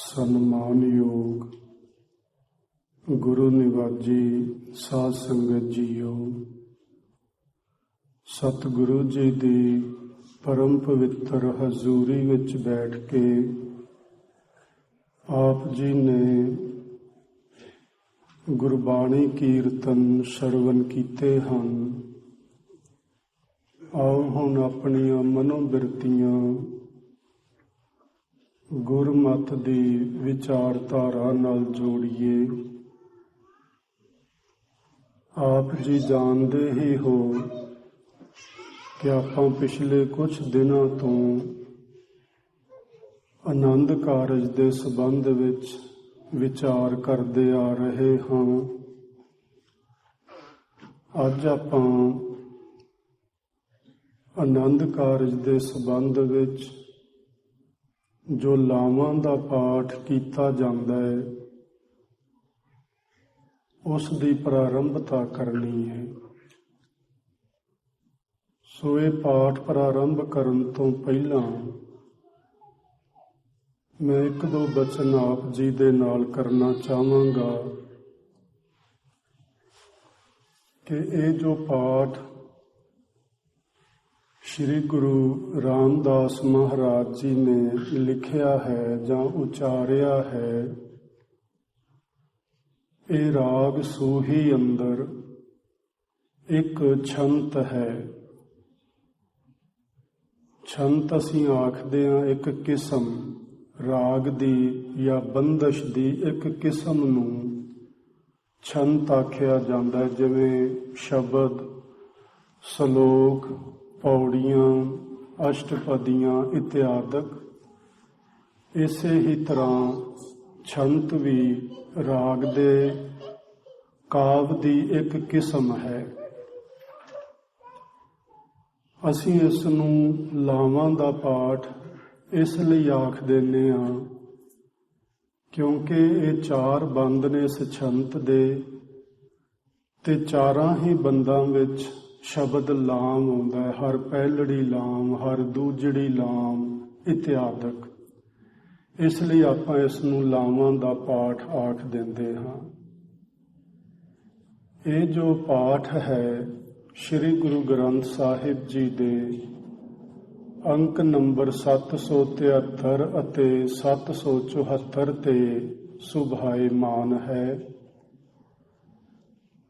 ਸਨਮਾਨਯੋਗ ਗੁਰੂ ਨਿਵਾਜੀ ਸਾਧ ਸੰਗਤ ਜੀਓ, ਸਤਿਗੁਰੂ ਜੀ ਦੀ ਪਰਮ ਪਵਿੱਤਰ ਹਜ਼ੂਰੀ ਵਿੱਚ ਬੈਠ ਕੇ ਆਪ ਜੀ ਨੇ ਗੁਰਬਾਣੀ ਕੀਰਤਨ ਸਰਵਨ ਕੀਤੇ ਹਨ। ਆਓ ਹੁਣ ਆਪਣੀਆਂ ਮਨੋਬਿਰਤੀਆਂ ਗੁਰਮਤਿ ਦੀ ਵਿਚਾਰਧਾਰਾ ਨਾਲ ਜੋੜੀਏ। ਆਪ ਜੀ ਜਾਣਦੇ ਹੀ ਹੋ ਕਿ ਆਪਾਂ ਪਿਛਲੇ ਕੁਝ ਦਿਨਾਂ ਤੋਂ ਆਨੰਦ ਕਾਰਜ ਦੇ ਸੰਬੰਧ ਵਿੱਚ ਵਿਚਾਰ ਕਰਦੇ ਆ ਰਹੇ ਹਾਂ। ਅੱਜ ਆਪਾਂ ਆਨੰਦ ਕਾਰਜ ਦੇ ਸੰਬੰਧ ਵਿੱਚ ਜੋ ਲਾਵਾਂ ਦਾ ਪਾਠ ਕੀਤਾ ਜਾਂਦਾ ਹੈ, ਉਸ ਦੀ ਪ੍ਰਾਰੰਭਤਾ ਕਰਨੀ ਹੈ। ਸੋ ਇਹ ਪਾਠ ਪ੍ਰਾਰੰਭ ਕਰਨ ਤੋਂ ਪਹਿਲਾਂ ਮੈਂ ਇੱਕ ਦੋ ਬਚਨ ਆਪ ਜੀ ਦੇ ਨਾਲ ਕਰਨਾ ਚਾਹਾਂਗਾ ਕਿ ਇਹ ਜੋ ਪਾਠ ਸ਼੍ਰੀ ਗੁਰੂ ਰਾਮਦਾਸ ਮਹਾਰਾਜ ਜੀ ਨੇ ਲਿਖਿਆ ਹੈ ਜਾਂ ਉਚਾਰਿਆ ਹੈ, ਇਹ ਰਾਗ ਸੂਹੀ ਅੰਦਰ ਇੱਕ ਛੰਤ ਹੈ। ਛੰਤ ਅਸੀਂ ਆਖਦੇ ਹਾਂ ਇੱਕ ਕਿਸਮ, ਰਾਗ ਦੀ ਜਾਂ ਬੰਦਸ਼ ਦੀ ਇੱਕ ਕਿਸਮ ਨੂੰ ਛੰਤ ਆਖਿਆ ਜਾਂਦਾ ਹੈ, ਜਿਵੇਂ ਸ਼ਬਦ, ਸ਼ਲੋਕ, ਪੌੜੀਆਂ, ਅਸ਼ਟਪਦੀਆਂ ਇਤਿਆਦਿਕ। ਇਸੇ ਹੀ ਤਰ੍ਹਾਂ ਛੰਤ ਵੀ ਰਾਗ ਦੇ ਕਾਵਿ ਦੀ ਇੱਕ ਕਿਸਮ ਹੈ। ਅਸੀਂ ਇਸ ਨੂੰ ਲਾਵਾਂ ਦਾ ਪਾਠ ਇਸ ਲਈ ਆਖ ਦਿੰਦੇ ਹਾਂ ਕਿਉਂਕਿ ਇਹ 4 ਬੰਦ ਨੇ ਇਸ ਛੰਤ ਦੇ, ਤੇ 4 ਹੀ ਬੰਦਾਂ ਵਿੱਚ ਸ਼ਬਦ ਲਾਮ ਆਉਂਦਾ ਹੈ। ਹਰ ਪਹਿਲੜੀ ਲਾਮ, ਹਰ ਦੂਜੜੀ ਲਾਮ ਇਤਿਆਦਿਕ। ਇਸ ਲਈ ਆਪਾਂ ਇਸ ਨੂੰ ਲਾਵਾਂ ਦਾ ਪਾਠ ਆਖ ਦਿੰਦੇ ਹਾਂ। ਇਹ ਜੋ ਪਾਠ ਹੈ ਸ਼੍ਰੀ ਗੁਰੂ ਗ੍ਰੰਥ ਸਾਹਿਬ ਜੀ ਦੇ ਅੰਕ ਨੰਬਰ 773 ਅਤੇ 774 ਤੇ ਸੁਭਾਇਮਾਨ ਹੈ।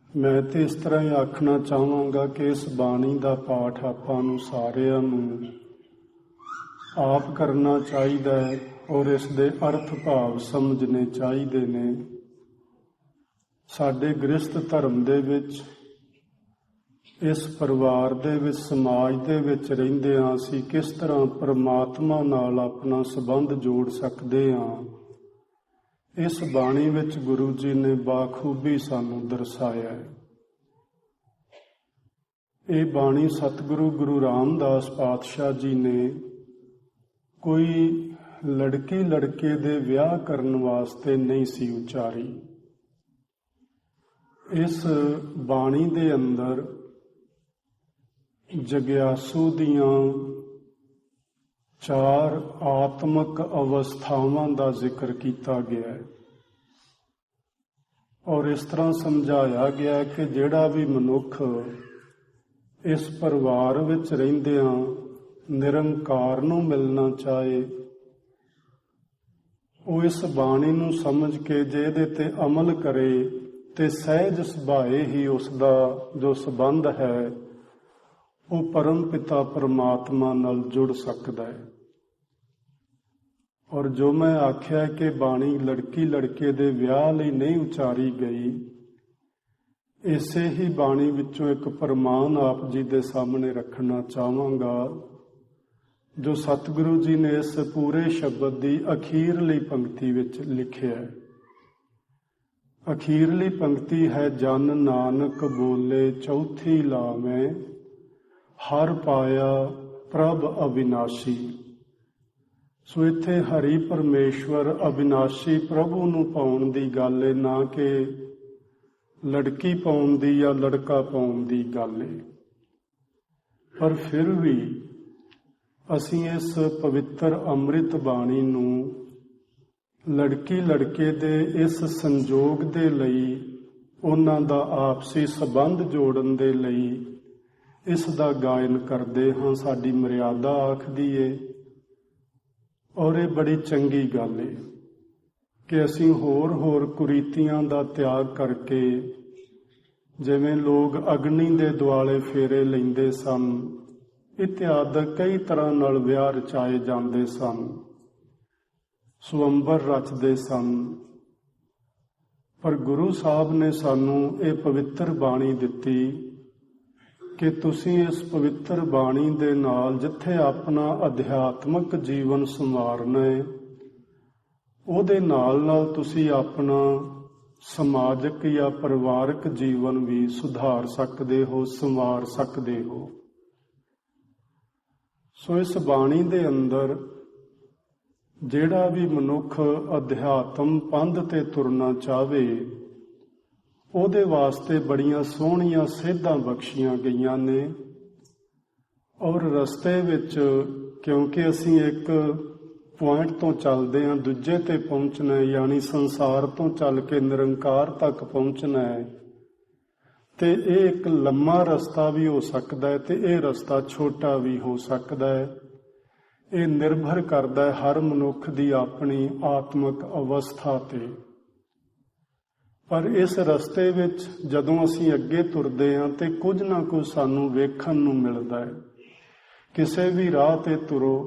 ਮੈਂ ਤੇ ਇਸ ਤਰ੍ਹਾਂ ਹੀ ਆਖਣਾ ਚਾਹਾਂਗਾ ਕਿ ਇਸ ਬਾਣੀ ਦਾ ਪਾਠ ਆਪਾਂ ਨੂੰ ਸਾਰਿਆਂ ਨੂੰ ਆਪ ਕਰਨਾ ਚਾਹੀਦਾ ਹੈ ਔਰ ਇਸ ਦੇ ਅਰਥ ਭਾਵ ਸਮਝਣੇ ਚਾਹੀਦੇ ਨੇ। ਸਾਡੇ ਗ੍ਰਸਥ ਧਰਮ ਦੇ ਵਿੱਚ, ਇਸ ਪਰਿਵਾਰ ਦੇ ਵਿੱਚ, ਸਮਾਜ ਦੇ ਵਿੱਚ ਰਹਿੰਦੇ ਹਾਂ ਅਸੀਂ ਕਿਸ ਤਰ੍ਹਾਂ ਪਰਮਾਤਮਾ ਨਾਲ ਆਪਣਾ ਸੰਬੰਧ ਜੋੜ ਸਕਦੇ ਹਾਂ, ਇਸ ਬਾਣੀ ਵਿੱਚ ਗੁਰੂ ਜੀ ਨੇ ਬਾਖੂਬੀ ਸਾਨੂੰ ਦਰਸਾਇਆ ਹੈ। ਇਹ ਬਾਣੀ ਸਤਿਗੁਰੂ ਗੁਰੂ ਰਾਮਦਾਸ ਪਾਤਸ਼ਾਹ ਜੀ ਨੇ ਕੋਈ ਲੜਕੀ ਲੜਕੇ ਦੇ ਵਿਆਹ ਕਰਨ ਵਾਸਤੇ ਨਹੀਂ ਸੀ ਉਚਾਰੀ। ਇਸ ਬਾਣੀ ਦੇ ਅੰਦਰ ਜਗਿਆਸੂ ਦੀਆਂ 4 ਆਤਮਿਕ ਅਵਸਥਾਵਾਂ ਦਾ ਜ਼ਿਕਰ ਕੀਤਾ ਗਿਆ ਹੈ ਔਰ ਇਸ ਤਰ੍ਹਾਂ ਸਮਝਾਇਆ ਗਿਆ ਕਿ ਜਿਹੜਾ ਵੀ ਮਨੁੱਖ ਇਸ ਪਰਿਵਾਰ ਵਿੱਚ ਰਹਿੰਦਿਆਂ ਨਿਰੰਕਾਰ ਨੂੰ ਮਿਲਣਾ ਚਾਹੇ, ਉਹ ਇਸ ਬਾਣੀ ਨੂੰ ਸਮਝ ਕੇ ਜੇ ਇਹਦੇ ਤੇ ਅਮਲ ਕਰੇ ਤੇ ਸਹਿਜ ਸੁਭਾਏ ਹੀ ਉਸ ਦਾ ਜੋ ਸੰਬੰਧ ਹੈ ਉਹ ਪਰਮ ਪਿਤਾ ਪਰਮਾਤਮਾ ਨਾਲ ਜੁੜ ਸਕਦਾ ਹੈ। ਔਰ ਜੋ ਮੈਂ ਆਖਿਆ ਕਿ ਬਾਣੀ ਲੜਕੀ ਲੜਕੇ ਦੇ ਵਿਆਹ ਲਈ ਨਹੀਂ ਉਚਾਰੀ ਗਈ, ਇਸੇ ਹੀ ਬਾਣੀ ਵਿੱਚੋਂ ਇੱਕ ਪ੍ਰਮਾਣ ਆਪ ਜੀ ਦੇ ਸਾਹਮਣੇ ਰੱਖਣਾ ਚਾਹਾਂਗਾ ਜੋ ਸਤਿਗੁਰੂ ਜੀ ਨੇ ਇਸ ਪੂਰੇ ਸ਼ਬਦ ਦੀ ਅਖੀਰਲੀ ਪੰਕਤੀ ਵਿੱਚ ਲਿਖਿਆ ਹੈ। ਅਖੀਰਲੀ ਪੰਕਤੀ ਹੈ, ਜਨ ਨਾਨਕ ਬੋਲੇ ਚੌਥੀ ਲਾਵੇਂ, ਹਰ ਪਾਇਆ ਪ੍ਰਭ ਅਵਿਨਾਸ਼ੀ। ਸੋ ਇੱਥੇ ਹਰੀ ਪਰਮੇਸ਼ਵਰ ਅਵਿਨਾਸ਼ੀ ਪ੍ਰਭੂ ਨੂੰ ਪਾਉਣ ਦੀ ਗੱਲ ਹੈ, ਨਾ ਕਿ ਲੜਕੀ ਪਾਉਣ ਦੀ ਜਾਂ ਲੜਕਾ ਪਾਉਣ ਦੀ ਗੱਲ ਹੈ। ਪਰ ਫਿਰ ਵੀ ਅਸੀਂ ਇਸ ਪਵਿੱਤਰ ਅੰਮ੍ਰਿਤ ਬਾਣੀ ਨੂੰ ਲੜਕੀ ਲੜਕੇ ਦੇ ਇਸ ਸੰਜੋਗ ਦੇ ਲਈ, ਉਹਨਾਂ ਦਾ ਆਪਸੀ ਸੰਬੰਧ ਜੋੜਨ ਦੇ ਲਈ ਇਸ ਦਾ ਗਾਇਨ ਕਰਦੇ ਹਾਂ। ਸਾਡੀ ਮਰਿਆਦਾ ਆਖਦੀ ਏ, ਔਰ ਇਹ ਬੜੀ ਚੰਗੀ ਗੱਲ ਏ ਕਿ ਅਸੀਂ ਹੋਰ ਕੁਰੀਤੀਆਂ ਦਾ ਤਿਆਗ ਕਰਕੇ, ਜਿਵੇਂ ਲੋਕ ਅਗਨੀ ਦੇ ਦੁਆਲੇ ਫੇਰੇ ਲੈਂਦੇ ਸਨ, ਇਤਿਆਦਿ ਕਈ ਤਰ੍ਹਾਂ ਨਾਲ ਵਿਆਹ ਰਚਾਏ ਜਾਂਦੇ ਸਨ, ਸੁਅੰਬਰ ਰਚਦੇ ਸਨ। ਪਰ ਗੁਰੂ ਸਾਹਿਬ ਨੇ ਸਾਨੂੰ ਇਹ ਪਵਿੱਤਰ ਬਾਣੀ ਦਿੱਤੀ ਕਿ ਤੁਸੀਂ ਇਸ ਪਵਿੱਤਰ ਬਾਣੀ ਦੇ ਨਾਲ ਜਿੱਥੇ ਆਪਣਾ ਅਧਿਆਤਮਕ ਜੀਵਨ ਸੰਵਾਰਨਾ ਹੈ, ਉਹਦੇ ਨਾਲ ਤੁਸੀਂ ਆਪਣਾ ਸਮਾਜਿਕ ਜਾਂ ਪਰਿਵਾਰਕ ਜੀਵਨ ਵੀ ਸੁਧਾਰ ਸਕਦੇ ਹੋ, ਸੰਵਾਰ ਸਕਦੇ ਹੋ। ਸੋ ਇਸ ਬਾਣੀ ਦੇ ਅੰਦਰ ਜਿਹੜਾ ਵੀ ਮਨੁੱਖ ਅਧਿਆਤਮ ਪੰਧ ਤੇ ਤੁਰਨਾ ਚਾਹਵੇ, ਉਹਦੇ ਵਾਸਤੇ ਬੜੀਆਂ ਸੋਹਣੀਆਂ ਸੇਧਾਂ ਬਖਸ਼ੀਆਂ ਗਈਆਂ ਨੇ। ਔਰ ਰਸਤੇ ਵਿੱਚ, ਕਿਉਂਕਿ ਅਸੀਂ ਇੱਕ ਪੁਆਇੰਟ ਤੋਂ ਚੱਲਦੇ ਹਾਂ, ਦੂਜੇ ਤੇ ਪਹੁੰਚਣਾ ਹੈ, ਯਾਨੀ ਸੰਸਾਰ ਤੋਂ ਚੱਲ ਕੇ ਨਿਰੰਕਾਰ ਤੱਕ ਪਹੁੰਚਣਾ ਹੈ, ਤੇ ਇਹ ਇੱਕ ਲੰਮਾ ਰਸਤਾ ਵੀ ਹੋ ਸਕਦਾ ਹੈ ਤੇ ਇਹ ਰਸਤਾ ਛੋਟਾ ਵੀ ਹੋ ਸਕਦਾ ਹੈ। ਇਹ ਨਿਰਭਰ ਕਰਦਾ ਹੈ ਹਰ ਮਨੁੱਖ ਦੀ ਆਪਣੀ ਆਤਮਿਕ ਅਵਸਥਾ ਤੇ। ਪਰ ਇਸ ਰਸਤੇ ਵਿੱਚ ਜਦੋਂ ਅਸੀਂ ਅੱਗੇ ਤੁਰਦੇ ਹਾਂ ਤੇ ਕੁਝ ਨਾ ਕੁਝ ਸਾਨੂੰ ਵੇਖਣ ਨੂੰ ਮਿਲਦਾ ਹੈ। ਕਿਸੇ ਵੀ ਰਾਹ ਤੇ ਤੁਰੋ,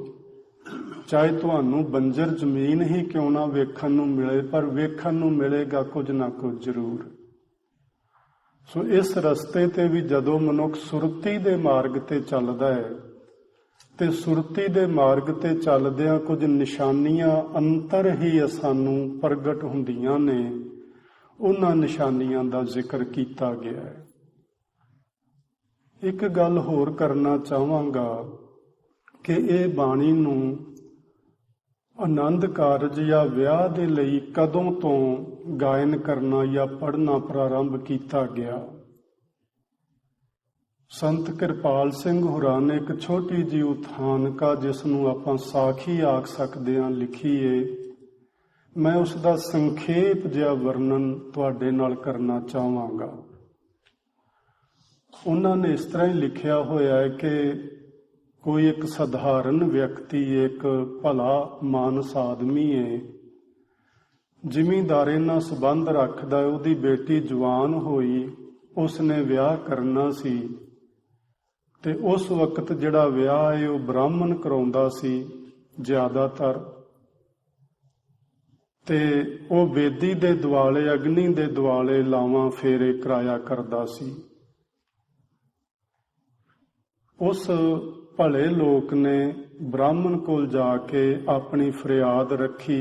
ਚਾਹੇ ਤੁਹਾਨੂੰ ਬੰਜਰ ਜ਼ਮੀਨ ਹੀ ਕਿਉਂ ਨਾ ਵੇਖਣ ਨੂੰ ਮਿਲੇ, ਪਰ ਵੇਖਣ ਨੂੰ ਮਿਲੇਗਾ ਕੁਝ ਨਾ ਕੁਝ ਜ਼ਰੂਰ। ਸੋ ਇਸ ਰਸਤੇ ਤੇ ਵੀ ਜਦੋਂ ਮਨੁੱਖ ਸੁਰਤੀ ਦੇ ਮਾਰਗ ਤੇ ਚੱਲਦਾ ਹੈ, ਤੇ ਸੁਰਤੀ ਦੇ ਮਾਰਗ ਤੇ ਚੱਲਦਿਆਂ ਕੁਝ ਨਿਸ਼ਾਨੀਆਂ ਅੰਤਰ ਹੀ ਸਾਨੂੰ ਪ੍ਰਗਟ ਹੁੰਦੀਆਂ ਨੇ। ਉਹਨਾਂ ਨਿਸ਼ਾਨੀਆਂ ਦਾ ਜ਼ਿਕਰ ਕੀਤਾ ਗਿਆ ਹੈ। ਇੱਕ ਗੱਲ ਹੋਰ ਕਰਨਾ ਚਾਹਾਂਗਾ ਕਿ ਇਹ ਬਾਣੀ ਨੂੰ ਆਨੰਦ ਕਾਰਜ ਜਾਂ ਵਿਆਹ ਦੇ ਲਈ ਕਦੋਂ ਤੋਂ ਗਾਇਨ ਕਰਨਾ ਜਾਂ ਪੜ੍ਹਨਾ ਪ੍ਰਾਰੰਭ ਕੀਤਾ ਗਿਆ। ਸੰਤ ਕਿਰਪਾਲ ਸਿੰਘ ਹੋਰਾਂ ਨੇ ਇੱਕ ਛੋਟੀ ਜਿਹੀ ਉਥਾਨਕਾ, ਜਿਸ ਨੂੰ ਆਪਾਂ ਸਾਖੀ ਆਖ ਸਕਦੇ ਹਾਂ, ਲਿਖੀ ਏ। ਮੈਂ ਉਸ ਦਾ ਸੰਖੇਪ ਜਿਹਾ ਵਰਣਨ ਤੁਹਾਡੇ ਨਾਲ ਕਰਨਾ ਚਾਹਾਂਗਾ। ਉਹਨਾਂ ਨੇ ਇਸ ਤਰ੍ਹਾਂ ਹੀ ਲਿਖਿਆ ਹੋਇਆ ਹੈ ਕਿ ਕੋਈ ਇੱਕ ਸਧਾਰਨ ਵਿਅਕਤੀ, ਇੱਕ ਭਲਾ ਮਾਨਸ ਆਦਮੀ ਹੈ, ਜ਼ਿਮੀਂਦਾਰੇ ਨਾਲ ਸੰਬੰਧ ਰੱਖਦਾ ਹੈ। ਉਹਦੀ ਬੇਟੀ ਜਵਾਨ ਹੋਈ, ਉਸਨੇ ਵਿਆਹ ਕਰਨਾ ਸੀ, ਤੇ ਉਸ ਵਕਤ ਜਿਹੜਾ ਵਿਆਹ ਹੈ ਉਹ ਬ੍ਰਾਹਮਣ ਕਰਾਉਂਦਾ ਸੀ ਜ਼ਿਆਦਾਤਰ, ਤੇ ਉਹ ਵੇਦੀ ਦੇ ਦੁਆਲੇ, ਅਗਨੀ ਦੇ ਦੁਆਲੇ ਲਾਵਾਂ ਫੇਰੇ ਕਰਾਇਆ ਕਰਦਾ ਸੀ। ਉਸ ਭਲੇ ਲੋਕ ਨੇ ਬ੍ਰਾਹਮਣ ਕੋਲ ਜਾ ਕੇ ਆਪਣੀ ਫਰਿਆਦ ਰੱਖੀ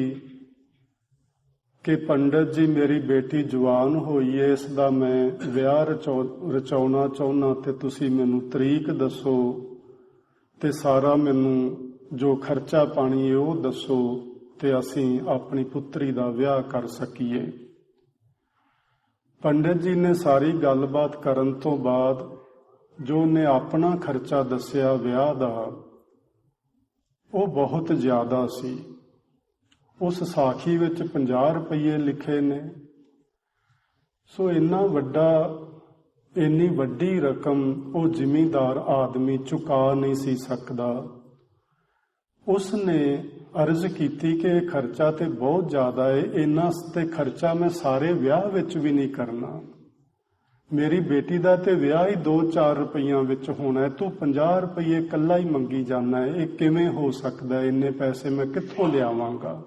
ਕਿ ਪੰਡਤ ਜੀ, ਮੇਰੀ ਬੇਟੀ ਜਵਾਨ ਹੋਈ ਹੈ, ਇਸ ਦਾ ਮੈਂ ਵਿਆਹ ਰਚਾਉਣਾ ਚਾਹੁੰਦਾ, ਤੇ ਤੁਸੀਂ ਮੈਨੂੰ ਤਰੀਕ ਦੱਸੋ ਤੇ ਸਾਰਾ ਮੈਨੂੰ ਜੋ ਖਰਚਾ ਪਾਣੀ ਹੈ ਉਹ ਦੱਸੋ, ਤੇ ਅਸੀਂ ਆਪਣੀ ਪੁੱਤਰੀ ਦਾ ਵਿਆਹ ਕਰ ਸਕੀਏ। ਪੰਡਤ ਜੀ ਨੇ ਸਾਰੀ ਗੱਲਬਾਤ ਕਰਨ ਤੋਂ ਬਾਅਦ ਜੋ ਉਹਨੇ ਆਪਣਾ ਖਰਚਾ ਦੱਸਿਆ ਵਿਆਹ ਦਾ, ਉਹ ਬਹੁਤ ਜ਼ਿਆਦਾ ਸੀ। ਉਸ ਸਾਖੀ ਵਿੱਚ 50 ਰੁਪਏ ਲਿਖੇ ਨੇ। ਸੋ ਇੰਨੀ ਵੱਡੀ ਰਕਮ ਉਹ ਜ਼ਿਮੀਂਦਾਰ ਆਦਮੀ ਚੁਕਾ ਨਹੀਂ ਸੀ ਸਕਦਾ। ਉਸਨੇ ਅਰਜ਼ ਕੀਤੀ ਕਿ ਇਹ ਖਰਚਾ ਤੇ ਬਹੁਤ ਜ਼ਿਆਦਾ ਹੈ, ਇੰਨਾ ਤੇ ਖਰਚਾ ਮੈਂ ਸਾਰੇ ਵਿਆਹ ਵਿੱਚ ਵੀ ਨਹੀਂ ਕਰਨਾ। ਮੇਰੀ ਬੇਟੀ ਦਾ ਤੇ ਵਿਆਹ ਹੀ 2-4 ਰੁਪਈਆਂ ਵਿੱਚ ਹੋਣਾ ਹੈ, ਤੂੰ 50 ਰੁਪਏ ਇਕੱਲਾ ਹੀ ਮੰਗੀ ਜਾਂਦਾ ਹੈ, ਇਹ ਕਿਵੇਂ ਹੋ ਸਕਦਾ? ਇੰਨੇ ਪੈਸੇ ਮੈਂ ਕਿੱਥੋਂ ਲਿਆਵਾਂਗਾ?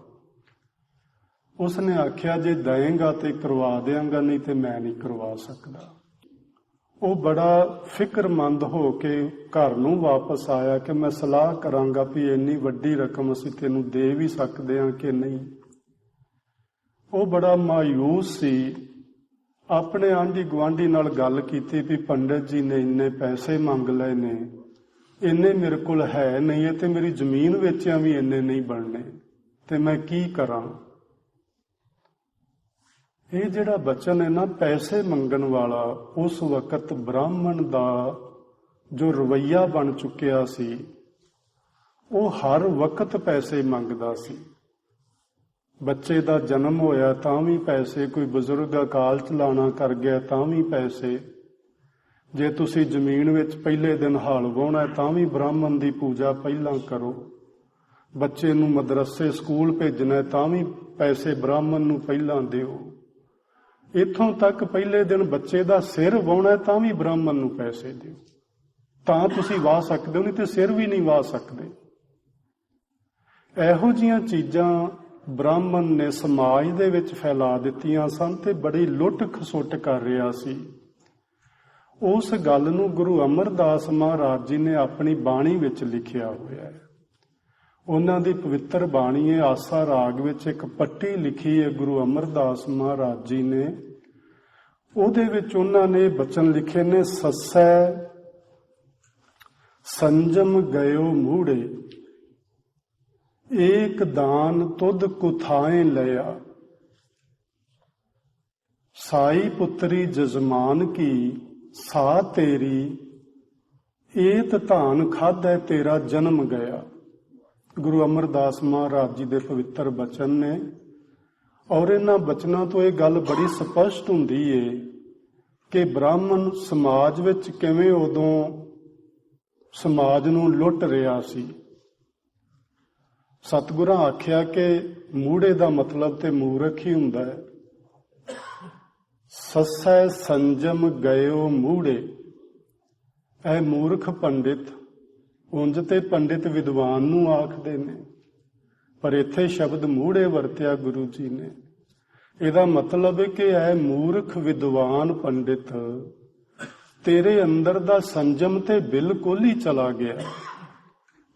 ਉਸਨੇ ਆਖਿਆ, ਜੇ ਦਏਗਾ ਤੇ ਕਰਵਾ ਦਿਆਂਗਾ, ਨਹੀਂ ਤੇ ਮੈਂ ਨਹੀਂ ਕਰਵਾ ਸਕਦਾ। ਉਹ ਬੜਾ ਫਿਕਰਮੰਦ ਹੋ ਕੇ ਘਰ ਨੂੰ ਵਾਪਸ ਆਇਆ ਕਿ ਮੈਂ ਸਲਾਹ ਕਰਾਂਗਾ ਵੀ ਇੰਨੀ ਵੱਡੀ ਰਕਮ ਅਸੀਂ ਤੈਨੂੰ ਦੇ ਵੀ ਸਕਦੇ ਹਾਂ ਕਿ ਨਹੀਂ। ਉਹ ਬੜਾ ਮਾਯੂਸ ਸੀ। ਆਪਣੇ ਆਂਢੀ ਗੁਆਂਢੀ ਨਾਲ ਗੱਲ ਕੀਤੀ ਵੀ ਪੰਡਤ ਜੀ ਨੇ ਇੰਨੇ ਪੈਸੇ ਮੰਗ ਲਏ ਨੇ, ਇੰਨੇ ਮੇਰੇ ਕੋਲ ਹੈ ਨਹੀਂ ਹੈ, ਤੇ ਮੇਰੀ ਜ਼ਮੀਨ ਵੇਚਿਆਂ ਵੀ ਇੰਨੇ ਨਹੀਂ ਬਣਨੇ, ਤੇ ਮੈਂ ਕੀ ਕਰਾਂ? ਇਹ ਜਿਹੜਾ ਬਚਨ ਹੈ ਨਾ, ਪੈਸੇ ਮੰਗਣ ਵਾਲਾ, ਉਸ ਵਕਤ ਬ੍ਰਾਹਮਣ ਦਾ ਜੋ ਰਵੱਈਆ ਬਣ ਚੁੱਕਿਆ ਸੀ, ਉਹ ਹਰ ਵਕਤ ਪੈਸੇ ਮੰਗਦਾ ਸੀ। ਬੱਚੇ ਦਾ ਜਨਮ ਹੋਇਆ ਤਾਂ ਵੀ ਪੈਸੇ, ਕੋਈ ਬਜ਼ੁਰਗ ਅਕਾਲ ਚਲਾਣਾ ਕਰ ਗਿਆ ਤਾਂ ਵੀ ਪੈਸੇ, ਜੇ ਤੁਸੀਂ ਜ਼ਮੀਨ ਵਿੱਚ ਪਹਿਲੇ ਦਿਨ ਹਲ ਵਾਹੁਣਾ ਤਾਂ ਵੀ ਬ੍ਰਾਹਮਣ ਦੀ ਪੂਜਾ ਪਹਿਲਾਂ ਕਰੋ, ਬੱਚੇ ਨੂੰ ਮਦਰਸੇ ਸਕੂਲ ਭੇਜਣਾ ਤਾਂ ਵੀ ਪੈਸੇ ਬ੍ਰਾਹਮਣ ਨੂੰ ਪਹਿਲਾਂ ਦਿਓ, ਇੱਥੋਂ ਤੱਕ ਪਹਿਲੇ ਦਿਨ ਬੱਚੇ ਦਾ ਸਿਰ ਵਾਹੁਣਾ ਤਾਂ ਵੀ ਬ੍ਰਾਹਮਣ ਨੂੰ ਪੈਸੇ ਦਿਓ, ਤਾਂ ਤੁਸੀਂ ਵਾਹ ਸਕਦੇ ਹੋ, ਨਹੀਂ ਤੇ ਸਿਰ ਵੀ ਨਹੀਂ ਵਾਹ ਸਕਦੇ। ਇਹੋ ਜਿਹੀਆਂ ਚੀਜ਼ਾਂ ਬ੍ਰਾਹਮਣ ਨੇ ਸਮਾਜ ਦੇ ਵਿੱਚ ਫੈਲਾ ਦਿੱਤੀਆਂ ਸਨ ਤੇ ਬੜੀ ਲੁੱਟ ਖਸੁੱਟ ਕਰ ਰਿਹਾ ਸੀ। ਉਸ ਗੱਲ ਨੂੰ ਗੁਰੂ ਅਮਰਦਾਸ ਮਹਾਰਾਜ ਜੀ ਨੇ ਆਪਣੀ ਬਾਣੀ ਵਿੱਚ ਲਿਖਿਆ ਹੋਇਆ ਹੈ। ਉਹਨਾਂ ਦੀ ਪਵਿੱਤਰ ਬਾਣੀ ਹੈ, ਆਸਾ ਰਾਗ ਵਿੱਚ ਇੱਕ ਪੱਟੀ ਲਿਖੀ ਹੈ ਗੁਰੂ ਅਮਰਦਾਸ ਮਹਾਰਾਜ ਜੀ ਨੇ। ਉਹਦੇ ਵਿੱਚ ਉਹਨਾਂ ਨੇ ਬਚਨ ਲਿਖੇ ਨੇ, ਸੱਸੈ ਸੰਜਮ ਗਇਓ ਮੂੜੇ, ਏਕ ਦਾਨ ਤੁਧ ਕੁਥਾਏ ਲਿਆ, ਸਾਈ ਪੁੱਤਰੀ ਜਜਮਾਨ ਕੀ ਸਾ ਤੇਰੀ, ਏਤ ਧਾਨ ਖਾਧੈ ਤੇਰਾ ਜਨਮ ਗਿਆ। ਗੁਰੂ ਅਮਰਦਾਸ ਮਹਾਰਾਜ ਜੀ ਦੇ ਪਵਿੱਤਰ ਬਚਨ ਨੇ, ਔਰ ਇਹਨਾਂ ਬਚਨਾਂ ਤੋਂ ਇਹ ਗੱਲ ਬੜੀ ਸਪਸ਼ਟ ਹੁੰਦੀ ਏ ਕਿ ਬ੍ਰਾਹਮਣ ਸਮਾਜ ਵਿੱਚ ਕਿਵੇਂ ਉਦੋਂ ਸਮਾਜ ਨੂੰ ਲੁੱਟ ਰਿਹਾ ਸੀ। ਸਤਿਗੁਰਾਂ ਆਖਿਆ ਕਿ ਮੂੜੇ ਦਾ ਮਤਲਬ ਤੇ ਮੂਰਖ ਹੀ ਹੁੰਦਾ ਹੈ। ਸੱਸੈ ਸੰਜਮ ਗਇਓ ਮੂੜੇ, ਇਹ ਮੂਰਖ ਪੰਡਿਤ, ਉਂਝ ਤੇ ਪੰਡਿਤ ਵਿਦਵਾਨ ਨੂੰ ਆਖਦੇ ਨੇ, ਪਰ ਇੱਥੇ ਸ਼ਬਦ ਮੂੜੇ ਵਰਤਿਆ ਗੁਰੂ ਜੀ ਨੇ। ਇਹਦਾ ਮਤਲਬ ਹੈ ਕਿ ਇਹ ਮੂਰਖ ਵਿਦਵਾਨ ਪੰਡਿਤ, ਤੇਰੇ ਅੰਦਰ ਦਾ ਸੰਜਮ ਤੇ ਬਿਲਕੁਲ ਹੀ ਚਲਾ ਗਿਆ,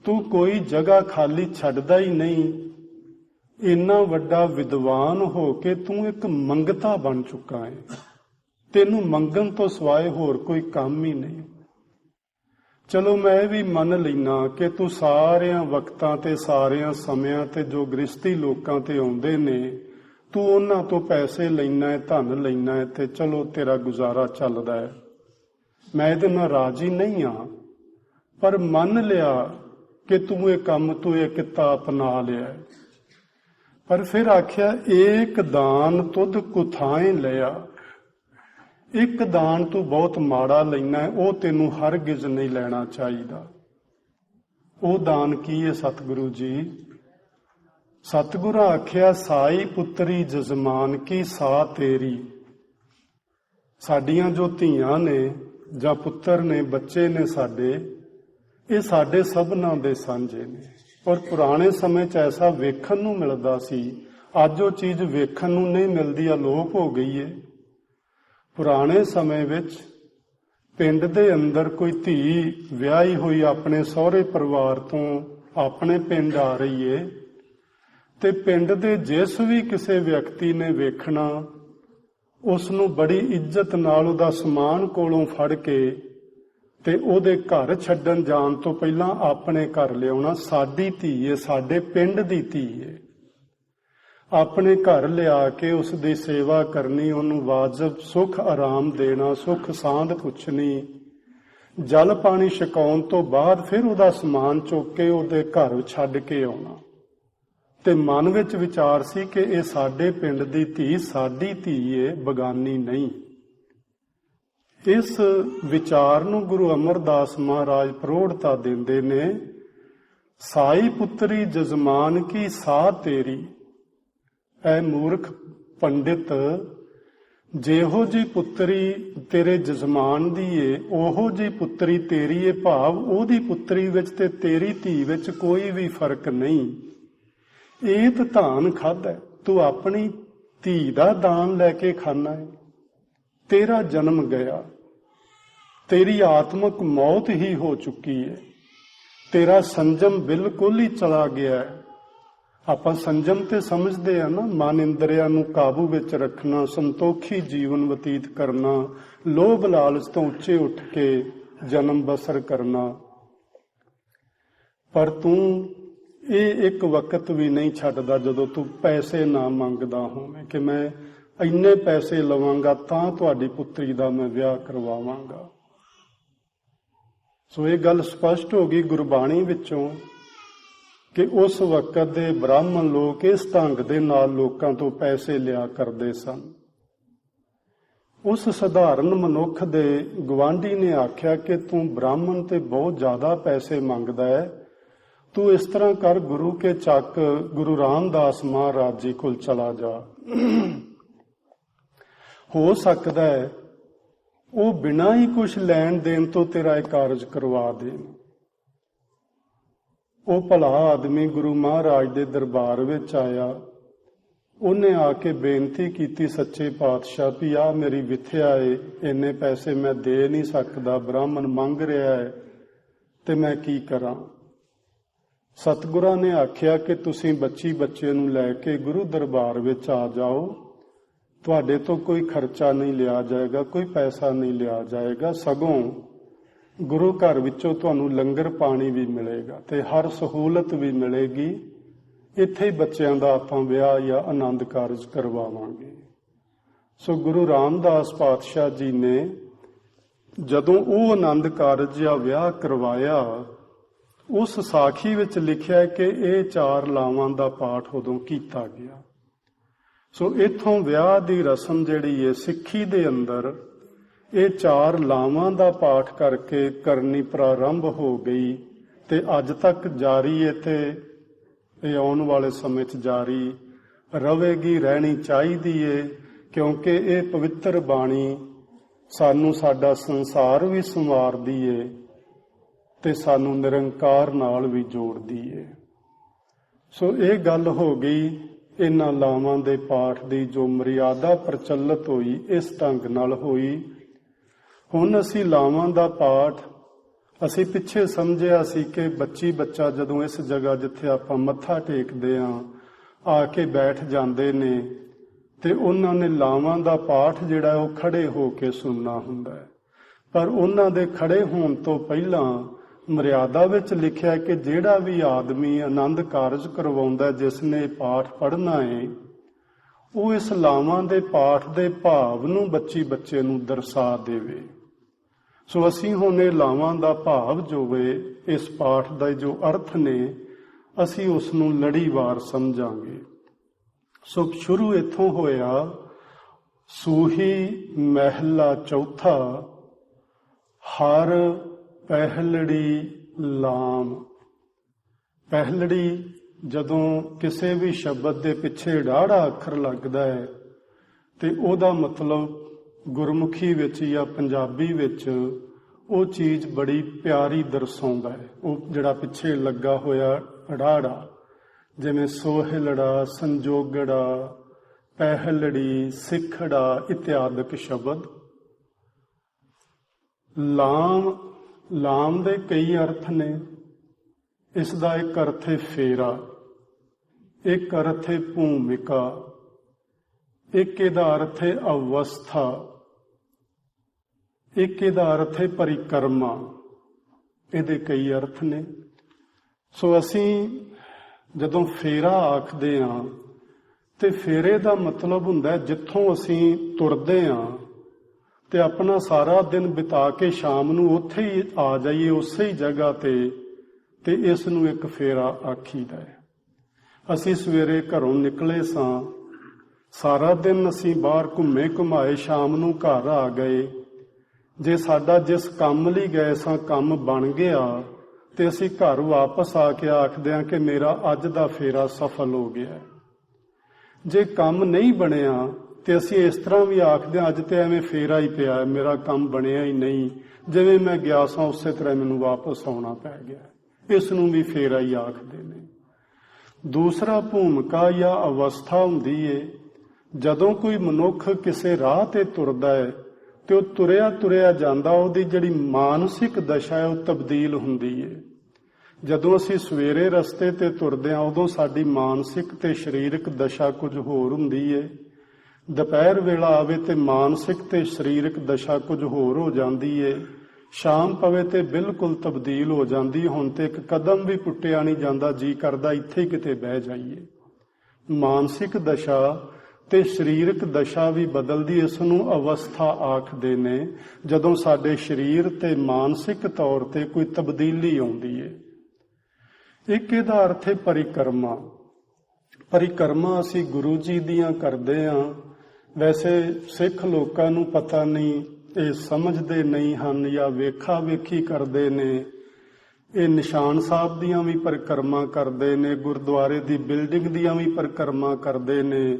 ਤੂੰ ਕੋਈ ਜਗ੍ਹਾ ਖਾਲੀ ਛੱਡਦਾ ਹੀ ਨਹੀਂ। ਇੰਨਾ ਵੱਡਾ ਵਿਦਵਾਨ ਹੋ ਕੇ ਤੂੰ ਇੱਕ ਮੰਗਤਾ ਬਣ ਚੁੱਕਾ ਹੈ, ਤੈਨੂੰ ਮੰਗਣ ਤੋਂ ਸਿਵਾਏ ਹੋਰ ਕੋਈ ਕੰਮ ਹੀ ਨਹੀਂ। ਚਲੋ ਮੈਂ ਇਹ ਵੀ ਮੰਨ ਲੈਣਾ ਕਿ ਤੂੰ ਸਾਰਿਆਂ ਵਕਤਾਂ ਤੇ ਸਾਰਿਆਂ ਸਮਿਆਂ ਤੇ ਜੋ ਗ੍ਰਸਤੀ ਲੋਕਾਂ ਤੇ ਆਉਂਦੇ ਨੇ, ਤੂੰ ਉਹਨਾਂ ਤੋਂ ਪੈਸੇ ਲੈਣਾ ਹੈ, ਧਨ ਲੈਣਾ ਹੈ, ਤੇ ਚਲੋ ਤੇਰਾ ਗੁਜ਼ਾਰਾ ਚੱਲਦਾ ਹੈ। ਮੈਂ ਇਹਦੇ ਨਾਲ ਰਾਜੀ ਨਹੀਂ ਹਾਂ, ਪਰ ਮੰਨ ਲਿਆ ਕਿ ਤੂੰ ਇਹ ਕੰਮ, ਤੂੰ ਇਹ ਕਿੱਤਾ ਅਪਣਾ ਲਿਆ। ਪਰ ਫਿਰ ਆਖਿਆ, ਏਕ ਦਾਨ ਤੁਧ ਕੁਥਾਏ ਲਿਆ, ਇੱਕ ਦਾਨ ਤੂੰ ਬਹੁਤ ਮਾੜਾ ਲੈਣਾ ਹੈ, ਉਹ ਤੈਨੂੰ ਹਰਗਿਜ਼ ਨਹੀਂ ਲੈਣਾ ਚਾਹੀਦਾ। ਉਹ ਦਾਨ ਕੀ ਹੈ ਸਤਿਗੁਰੂ ਜੀ? ਸਤਿਗੁਰਾਂ ਆਖਿਆ, ਸਾਈ ਪੁੱਤਰੀ ਜਜਮਾਨ ਕੀ ਸਾ ਤੇਰੀ। ਸਾਡੀਆਂ ਜੋ ਧੀਆਂ ਨੇ ਜਾਂ ਪੁੱਤਰ ਨੇ, ਬੱਚੇ ਨੇ ਸਾਡੇ, ਇਹ ਸਾਡੇ ਸਭਨਾਂ ਦੇ ਸਾਂਝੇ ਨੇ। ਔਰ ਪੁਰਾਣੇ ਸਮੇਂ 'ਚ ਐਸਾ ਵੇਖਣ ਨੂੰ ਮਿਲਦਾ ਸੀ, ਅੱਜ ਉਹ ਚੀਜ਼ ਵੇਖਣ ਨੂੰ ਨਹੀਂ ਮਿਲਦੀ, ਅਲੋਪ ਹੋ ਗਈ ਹੈ। ਪੁਰਾਣੇ ਸਮੇਂ ਵਿੱਚ ਪਿੰਡ ਦੇ ਅੰਦਰ ਕੋਈ ਧੀ ਵਿਆਹੀ ਹੋਈ ਆਪਣੇ ਸਹੁਰੇ ਪਰਿਵਾਰ ਤੋਂ ਆਪਣੇ ਪਿੰਡ ਆ ਰਹੀ ਏ, ਤੇ ਪਿੰਡ ਦੇ ਜਿਸ ਵੀ ਕਿਸੇ ਵਿਅਕਤੀ ਨੇ ਵੇਖਣਾ, ਉਸ ਨੂੰ ਬੜੀ ਇੱਜ਼ਤ ਨਾਲ ਉਹਦਾ ਸਮਾਨ ਕੋਲੋਂ ਫੜ ਕੇ ਤੇ ਉਹਦੇ ਘਰ ਛੱਡਣ ਜਾਣ ਤੋਂ ਪਹਿਲਾਂ ਆਪਣੇ ਘਰ ਲਿਆਉਣਾ। ਸਾਡੀ ਧੀ ਏ, ਸਾਡੇ ਪਿੰਡ ਦੀ ਧੀ ਏ, ਆਪਣੇ ਘਰ ਲਿਆ ਕੇ ਉਸ ਦੀ ਸੇਵਾ ਕਰਨੀ, ਉਹਨੂੰ ਵਾਜਬ ਸੁੱਖ ਆਰਾਮ ਦੇਣਾ, ਸੁੱਖ ਸਾਂਦ ਪੁੱਛਣੀ, ਜਲ ਪਾਣੀ ਛਕਾਉਣ ਤੋਂ ਬਾਅਦ ਫਿਰ ਉਹਦਾ ਸਮਾਨ ਚੁੱਕ ਕੇ ਉਹਦੇ ਘਰ ਛੱਡ ਕੇ ਆਉਣਾ। ਤੇ ਮਨ ਵਿੱਚ ਵਿਚਾਰ ਸੀ ਕਿ ਇਹ ਸਾਡੇ ਪਿੰਡ ਦੀ ਧੀ, ਸਾਡੀ ਧੀ ਏ, ਬਗਾਨੀ ਨਹੀਂ। ਇਸ ਵਿਚਾਰ ਨੂੰ ਗੁਰੂ ਅਮਰਦਾਸ ਮਹਾਰਾਜ ਪ੍ਰੋੜਤਾ ਦਿੰਦੇ ਨੇ, ਸਾਈ ਪੁੱਤਰੀ ਜਜਮਾਨ ਕੀ ਸਾ ਤੇਰੀ। ਐ ਮੂਰਖ ਪੰਡਿਤ, ਜਿਹੋ ਜੀ ਪੁੱਤਰੀ ਤੇਰੇ ਜਜਮਾਨ ਦੀ ਏ, ਉਹੋ ਜੀ ਪੁੱਤਰੀ ਤੇਰੀ ਏ, ਭਾਵ ਉਹਦੀ ਪੁੱਤਰੀ ਵਿੱਚ ਤੇ ਤੇਰੀ ਧੀ ਵਿੱਚ ਕੋਈ ਵੀ ਫਰਕ ਨਹੀਂ। ਏਤ ਧਾਨ ਖਾਧਾ, ਤੂੰ ਆਪਣੀ ਧੀ ਦਾ ਦਾਨ ਲੈ ਕੇ ਖਾਣਾ ਹੈ। ਤੇਰਾ ਜਨਮ ਗਿਆ, ਤੇਰੀ ਆਤਮਕ ਮੌਤ ਹੀ ਹੋ ਚੁੱਕੀ ਹੈ, ਤੇਰਾ ਸੰਜਮ ਬਿਲਕੁਲ ਹੀ ਚਲਾ ਗਿਆ ਹੈ। ਆਪਾਂ ਸੰਜਮ ਤੇ ਸਮਝਦੇ ਆ ਨਾ, ਮਨ ਇੰਦਰੀਆਂ ਨੂੰ ਕਾਬੂ ਵਿੱਚ ਰੱਖਣਾ, ਸੰਤੋਖੀ ਜੀਵਨ ਬਤੀਤ ਕਰਨਾ, ਲੋਭ ਲਾਲਚ ਤੋਂ ਉੱਚੇ ਉੱਠ ਕੇ ਜਨਮ ਬਸਰ ਕਰਨਾ। ਪਰ ਤੂੰ ਇਹ ਇੱਕ ਵਕਤ ਵੀ ਨਹੀਂ ਛੱਡਦਾ ਜਦੋਂ ਤੂੰ ਪੈਸੇ ਨਾ ਮੰਗਦਾ ਹੋਵੇਂ ਕਿ ਮੈਂ ਇੰਨੇ ਪੈਸੇ ਲਵਾਂਗਾ ਤਾਂ ਤੁਹਾਡੀ ਪੁੱਤਰੀ ਦਾ ਮੈਂ ਵਿਆਹ ਕਰਵਾਵਾਂਗਾ। ਸੋ ਇਹ ਗੱਲ ਸਪਸ਼ਟ ਹੋ ਗਈ ਗੁਰਬਾਣੀ ਵਿੱਚੋਂ ਕਿ ਉਸ ਵਕਤ ਦੇ ਬ੍ਰਾਹਮਣ ਲੋਕ ਇਸ ਢੰਗ ਦੇ ਨਾਲ ਲੋਕਾਂ ਤੋਂ ਪੈਸੇ ਲਿਆ ਕਰਦੇ ਸਨ। ਉਸ ਸਧਾਰਨ ਮਨੁੱਖ ਦੇ ਗੁਆਂਢੀ ਨੇ ਆਖਿਆ ਕਿ ਤੂੰ ਬ੍ਰਾਹਮਣ ਤੇ ਬਹੁਤ ਜ਼ਿਆਦਾ ਪੈਸੇ ਮੰਗਦਾ ਹੈ, ਤੂੰ ਇਸ ਤਰ੍ਹਾਂ ਕਰ, ਗੁਰੂ ਕੇ ਚੱਕ ਗੁਰੂ ਰਾਮਦਾਸ ਮਹਾਰਾਜ ਜੀ ਕੋਲ ਚਲਾ ਜਾ, ਹੋ ਸਕਦਾ ਹੈ ਉਹ ਬਿਨਾਂ ਹੀ ਕੁਝ ਲੈਣ ਦੇਣ ਤੋਂ ਤੇਰਾ ਇਹ ਕਾਰਜ ਕਰਵਾ ਦੇਣ। ਉਹ ਭਲਾ ਆਦਮੀ ਗੁਰੂ ਮਹਾਰਾਜ ਦੇ ਦਰਬਾਰ ਵਿੱਚ ਆਇਆ। ਉਹਨੇ ਆ ਕੇ ਬੇਨਤੀ ਕੀਤੀ ਸੱਚੇ ਪਾਤਸ਼ਾਹ ਵੀ ਆ ਮੇਰੀ ਵਿਥਿਆ ਏ, ਇੰਨੇ ਪੈਸੇ ਮੈਂ ਦੇ ਨਹੀਂ ਸਕਦਾ, ਬ੍ਰਾਹਮਣ ਮੰਗ ਰਿਹਾ ਹੈ ਤੇ ਮੈਂ ਕੀ ਕਰਾਂ। ਸਤਿਗੁਰਾਂ ਨੇ ਆਖਿਆ ਕਿ ਤੁਸੀਂ ਬੱਚੇ ਨੂੰ ਲੈ ਕੇ ਗੁਰੂ ਦਰਬਾਰ ਵਿੱਚ ਆ ਜਾਓ, ਤੁਹਾਡੇ ਤੋਂ ਕੋਈ ਖਰਚਾ ਨਹੀਂ ਲਿਆ ਜਾਏਗਾ, ਕੋਈ ਪੈਸਾ ਨਹੀਂ ਲਿਆ ਜਾਏਗਾ, ਸਗੋਂ ਗੁਰੂ ਘਰ ਵਿੱਚੋਂ ਤੁਹਾਨੂੰ ਲੰਗਰ ਪਾਣੀ ਵੀ ਮਿਲੇਗਾ ਤੇ ਹਰ ਸਹੂਲਤ ਵੀ ਮਿਲੇਗੀ। ਇੱਥੇ ਹੀ ਬੱਚਿਆਂ ਦਾ ਆਪਾਂ ਵਿਆਹ ਜਾਂ ਆਨੰਦ ਕਾਰਜ ਕਰਵਾਵਾਂਗੇ। ਸੋ ਗੁਰੂ ਰਾਮਦਾਸ ਪਾਤਸ਼ਾਹ ਜੀ ਨੇ ਜਦੋਂ ਉਹ ਆਨੰਦ ਕਾਰਜ ਜਾਂ ਵਿਆਹ ਕਰਵਾਇਆ, ਉਸ ਸਾਖੀ ਵਿੱਚ ਲਿਖਿਆ ਕਿ ਇਹ 4 ਲਾਵਾਂ ਦਾ ਪਾਠ ਉਦੋਂ ਕੀਤਾ ਗਿਆ। ਸੋ ਇੱਥੋਂ ਵਿਆਹ ਦੀ ਰਸਮ ਜਿਹੜੀ ਹੈ ਸਿੱਖੀ ਦੇ ਅੰਦਰ ਇਹ 4 ਲਾਵਾਂ ਦਾ ਪਾਠ ਕਰਕੇ ਕਰਨੀ ਪ੍ਰਾਰੰਭ ਹੋ ਗਈ ਤੇ ਅੱਜ ਤੱਕ ਜਾਰੀ ਹੈ ਤੇ ਇਹ ਆਉਣ ਵਾਲੇ ਸਮੇਂ 'ਚ ਜਾਰੀ ਰਹੇਗੀ, ਰਹਿਣੀ ਚਾਹੀਦੀ ਏ, ਕਿਉਂਕਿ ਇਹ ਪਵਿੱਤਰ ਬਾਣੀ ਸਾਨੂੰ ਸਾਡਾ ਸੰਸਾਰ ਵੀ ਸੰਵਾਰਦੀ ਏ ਤੇ ਸਾਨੂੰ ਨਿਰੰਕਾਰ ਨਾਲ ਵੀ ਜੋੜਦੀ ਏ। ਸੋ ਇਹ ਗੱਲ ਹੋ ਗਈ ਇਹਨਾਂ ਲਾਵਾਂ ਦੇ ਪਾਠ ਦੀ ਜੋ ਮਰਿਆਦਾ ਪ੍ਰਚਲਿਤ ਹੋਈ, ਇਸ ਢੰਗ ਨਾਲ ਹੋਈ। ਹੁਣ ਅਸੀਂ ਲਾਵਾਂ ਦਾ ਪਾਠ ਅਸੀਂ ਪਿੱਛੇ ਸਮਝਿਆ ਸੀ ਕਿ ਬੱਚਾ ਜਦੋਂ ਇਸ ਜਗ੍ਹਾ ਜਿੱਥੇ ਆਪਾਂ ਮੱਥਾ ਟੇਕਦੇ ਹਾਂ ਆ ਕੇ ਬੈਠ ਜਾਂਦੇ ਨੇ ਤੇ ਉਹਨਾਂ ਨੇ ਲਾਵਾਂ ਦਾ ਪਾਠ ਜਿਹੜਾ ਉਹ ਖੜੇ ਹੋ ਕੇ ਸੁਣਨਾ ਹੁੰਦਾ ਹੈ। ਪਰ ਉਹਨਾਂ ਦੇ ਖੜੇ ਹੋਣ ਤੋਂ ਪਹਿਲਾਂ ਮਰਿਆਦਾ ਵਿੱਚ ਲਿਖਿਆ ਕਿ ਜਿਹੜਾ ਵੀ ਆਦਮੀ ਆਨੰਦ ਕਾਰਜ ਕਰਵਾਉਂਦਾ, ਜਿਸ ਨੇ ਪਾਠ ਪੜ੍ਹਨਾ ਹੈ, ਉਹ ਇਸ ਲਾਵਾਂ ਦੇ ਪਾਠ ਦੇ ਭਾਵ ਨੂੰ ਬੱਚੇ ਨੂੰ ਦਰਸਾ ਦੇਵੇ। ਸੋ ਅਸੀਂ ਹੁਣ ਇਹ ਲਾਵਾਂ ਦਾ ਭਾਵ ਜੋ ਵੇ, ਇਸ ਪਾਠ ਦਾ ਜੋ ਅਰਥ ਨੇ, ਅਸੀਂ ਉਸ ਨੂੰ ਲੜੀਵਾਰ ਸਮਝਾਂਗੇ। ਸੋ ਸ਼ੁਰੂ ਇੱਥੋਂ ਹੋਇਆ, ਸੂਹੀ ਮਹਿਲਾ ਚੌਥਾ ਹਰ ਪਹਿਲੜੀ ਲਾਮ। ਪਹਿਲੜੀ ਜਦੋਂ ਕਿਸੇ ਵੀ ਸ਼ਬਦ ਦੇ ਪਿੱਛੇ ਡਾੜਾ ਅੱਖਰ ਲੱਗਦਾ ਹੈ ਤੇ ਉਹਦਾ ਮਤਲਬ ਗੁਰਮੁਖੀ ਵਿੱਚ ਜਾਂ ਪੰਜਾਬੀ ਵਿੱਚ ਉਹ ਚੀਜ਼ ਬੜੀ ਪਿਆਰੀ ਦਰਸਾਉਂਦਾ ਹੈ। ਉਹ ਜਿਹੜਾ ਪਿੱਛੇ ਲੱਗਾ ਹੋਇਆ ਅੜਾੜਾ, ਜਿਵੇਂ ਸੋਹਿਲੜਾ, ਸੰਜੋਗੜਾ, ਪਹਿਲੜੀ, ਸਿੱਖੜਾ ਇਤਿਆਦਿਕ ਸ਼ਬਦ। ਲਾਮ ਦੇ ਕਈ ਅਰਥ ਨੇ। ਇਸ ਦਾ ਇੱਕ ਅਰਥ ਹੈ ਫੇਰਾ, ਇੱਕ ਅਰਥ ਹੈ ਭੂਮਿਕਾ, ਇੱਕ ਇਹਦਾ ਅਰਥ ਹੈ ਅਵਸਥਾ, ਇੱਕ ਇਹਦਾ ਅਰਥ ਹੈ ਪਰਿਕਰਮਾ। ਇਹਦੇ ਕਈ ਅਰਥ ਨੇ। ਸੋ ਅਸੀਂ ਜਦੋਂ ਫੇਰਾ ਆਖਦੇ ਹਾਂ ਤੇ ਫੇਰੇ ਦਾ ਮਤਲਬ ਹੁੰਦਾ ਜਿੱਥੋਂ ਅਸੀਂ ਤੁਰਦੇ ਹਾਂ ਤੇ ਆਪਣਾ ਸਾਰਾ ਦਿਨ ਬਿਤਾ ਕੇ ਸ਼ਾਮ ਨੂੰ ਉੱਥੇ ਹੀ ਆ ਜਾਈਏ, ਉਸੇ ਹੀ ਜਗ੍ਹਾ ਤੇ ਇਸ ਨੂੰ ਇੱਕ ਫੇਰਾ ਆਖੀਦਾ ਹੈ। ਅਸੀਂ ਸਵੇਰੇ ਘਰੋਂ ਨਿਕਲੇ ਸਾਂ, ਸਾਰਾ ਦਿਨ ਅਸੀਂ ਬਾਹਰ ਘੁੰਮੇ ਘੁਮਾਏ, ਸ਼ਾਮ ਨੂੰ ਘਰ ਆ ਗਏ। ਜੇ ਸਾਡਾ ਜਿਸ ਕੰਮ ਲਈ ਗਏ ਸਾਂ ਕੰਮ ਬਣ ਗਿਆ ਤੇ ਅਸੀਂ ਘਰ ਵਾਪਸ ਆ ਕੇ ਆਖਦੇ ਹਾਂ ਕਿ ਮੇਰਾ ਅੱਜ ਦਾ ਫੇਰਾ ਸਫਲ ਹੋ ਗਿਆ। ਜੇ ਕੰਮ ਨਹੀਂ ਬਣਿਆ ਤੇ ਅਸੀਂ ਇਸ ਤਰ੍ਹਾਂ ਵੀ ਆਖਦੇ ਹਾਂ ਅੱਜ ਤੇ ਐਵੇਂ ਫੇਰਾ ਹੀ ਪਿਆ, ਮੇਰਾ ਕੰਮ ਬਣਿਆ ਹੀ ਨਹੀਂ, ਜਿਵੇਂ ਮੈਂ ਗਿਆ ਸਾਂ ਉਸੇ ਤਰ੍ਹਾਂ ਮੈਨੂੰ ਵਾਪਸ ਆਉਣਾ ਪੈ ਗਿਆ। ਇਸ ਨੂੰ ਵੀ ਫੇਰਾ ਹੀ ਆਖਦੇ ਨੇ। ਦੂਸਰਾ ਭੂਮਿਕਾ ਜਾਂ ਅਵਸਥਾ ਹੁੰਦੀ ਏ। ਜਦੋਂ ਕੋਈ ਮਨੁੱਖ ਕਿਸੇ ਰਾਹ ਤੇ ਤੁਰਦਾ ਹੈ ਤੇ ਉਹ ਤੁਰਿਆ ਜਾਂਦਾ, ਉਹਦੀ ਜਿਹੜੀ ਮਾਨਸਿਕ ਦਸ਼ਾ ਹੈ ਉਹ ਤਬਦੀਲ ਹੁੰਦੀ ਏ। ਜਦੋਂ ਅਸੀਂ ਸਵੇਰੇ ਰਸਤੇ ਤੇ ਤੁਰਦੇ ਹਾਂ ਉਦੋਂ ਸਾਡੀ ਮਾਨਸਿਕ ਤੇ ਸਰੀਰਕ ਦਸ਼ਾ ਕੁਝ ਹੋਰ ਹੁੰਦੀ ਏ। ਦੁਪਹਿਰ ਵੇਲਾ ਆਵੇ ਤੇ ਮਾਨਸਿਕ ਤੇ ਸਰੀਰਕ ਦਸ਼ਾ ਕੁਝ ਹੋਰ ਹੋ ਜਾਂਦੀ ਏ। ਸ਼ਾਮ ਪਵੇ ਤੇ ਬਿਲਕੁਲ ਤਬਦੀਲ ਹੋ ਜਾਂਦੀ। ਹੁਣ ਤੇ ਇੱਕ ਕਦਮ ਵੀ ਪੁੱਟਿਆ ਨਹੀਂ ਜਾਂਦਾ, ਜੀ ਕਰਦਾ ਇੱਥੇ ਹੀ ਕਿਤੇ ਬਹਿ ਜਾਈਏ। ਮਾਨਸਿਕ ਦਸ਼ਾ ਤੇ ਸਰੀਰਕ ਦਸ਼ਾ ਵੀ ਬਦਲਦੀ। ਇਸ ਨੂੰ ਅਵਸਥਾ ਆਖਦੇ ਨੇ, ਜਦੋਂ ਸਾਡੇ ਸਰੀਰ ਤੇ ਮਾਨਸਿਕ ਤੌਰ ਤੇ ਕੋਈ ਤਬਦੀਲੀ ਆਉਂਦੀ ਏ। ਇੱਕ ਇਹਦਾ ਅਰਥ ਹੈ ਪਰਿਕਰਮਾ। ਪਰਿਕਰਮਾ ਅਸੀਂ ਗੁਰੂ ਜੀ ਦੀਆਂ ਕਰਦੇ ਹਾਂ। ਵੈਸੇ ਸਿੱਖ ਲੋਕਾਂ ਨੂੰ ਪਤਾ ਨਹੀਂ, ਇਹ ਸਮਝਦੇ ਨਹੀਂ ਹਨ ਜਾਂ ਵੇਖਾ ਵੇਖੀ ਕਰਦੇ ਨੇ। ਇਹ ਨਿਸ਼ਾਨ ਸਾਹਿਬ ਦੀਆਂ ਵੀ ਪਰਿਕਰਮਾ ਕਰਦੇ ਨੇ, ਗੁਰਦੁਆਰੇ ਦੀ ਬਿਲਡਿੰਗ ਦੀਆਂ ਵੀ ਪਰਿਕਰਮਾ ਕਰਦੇ ਨੇ,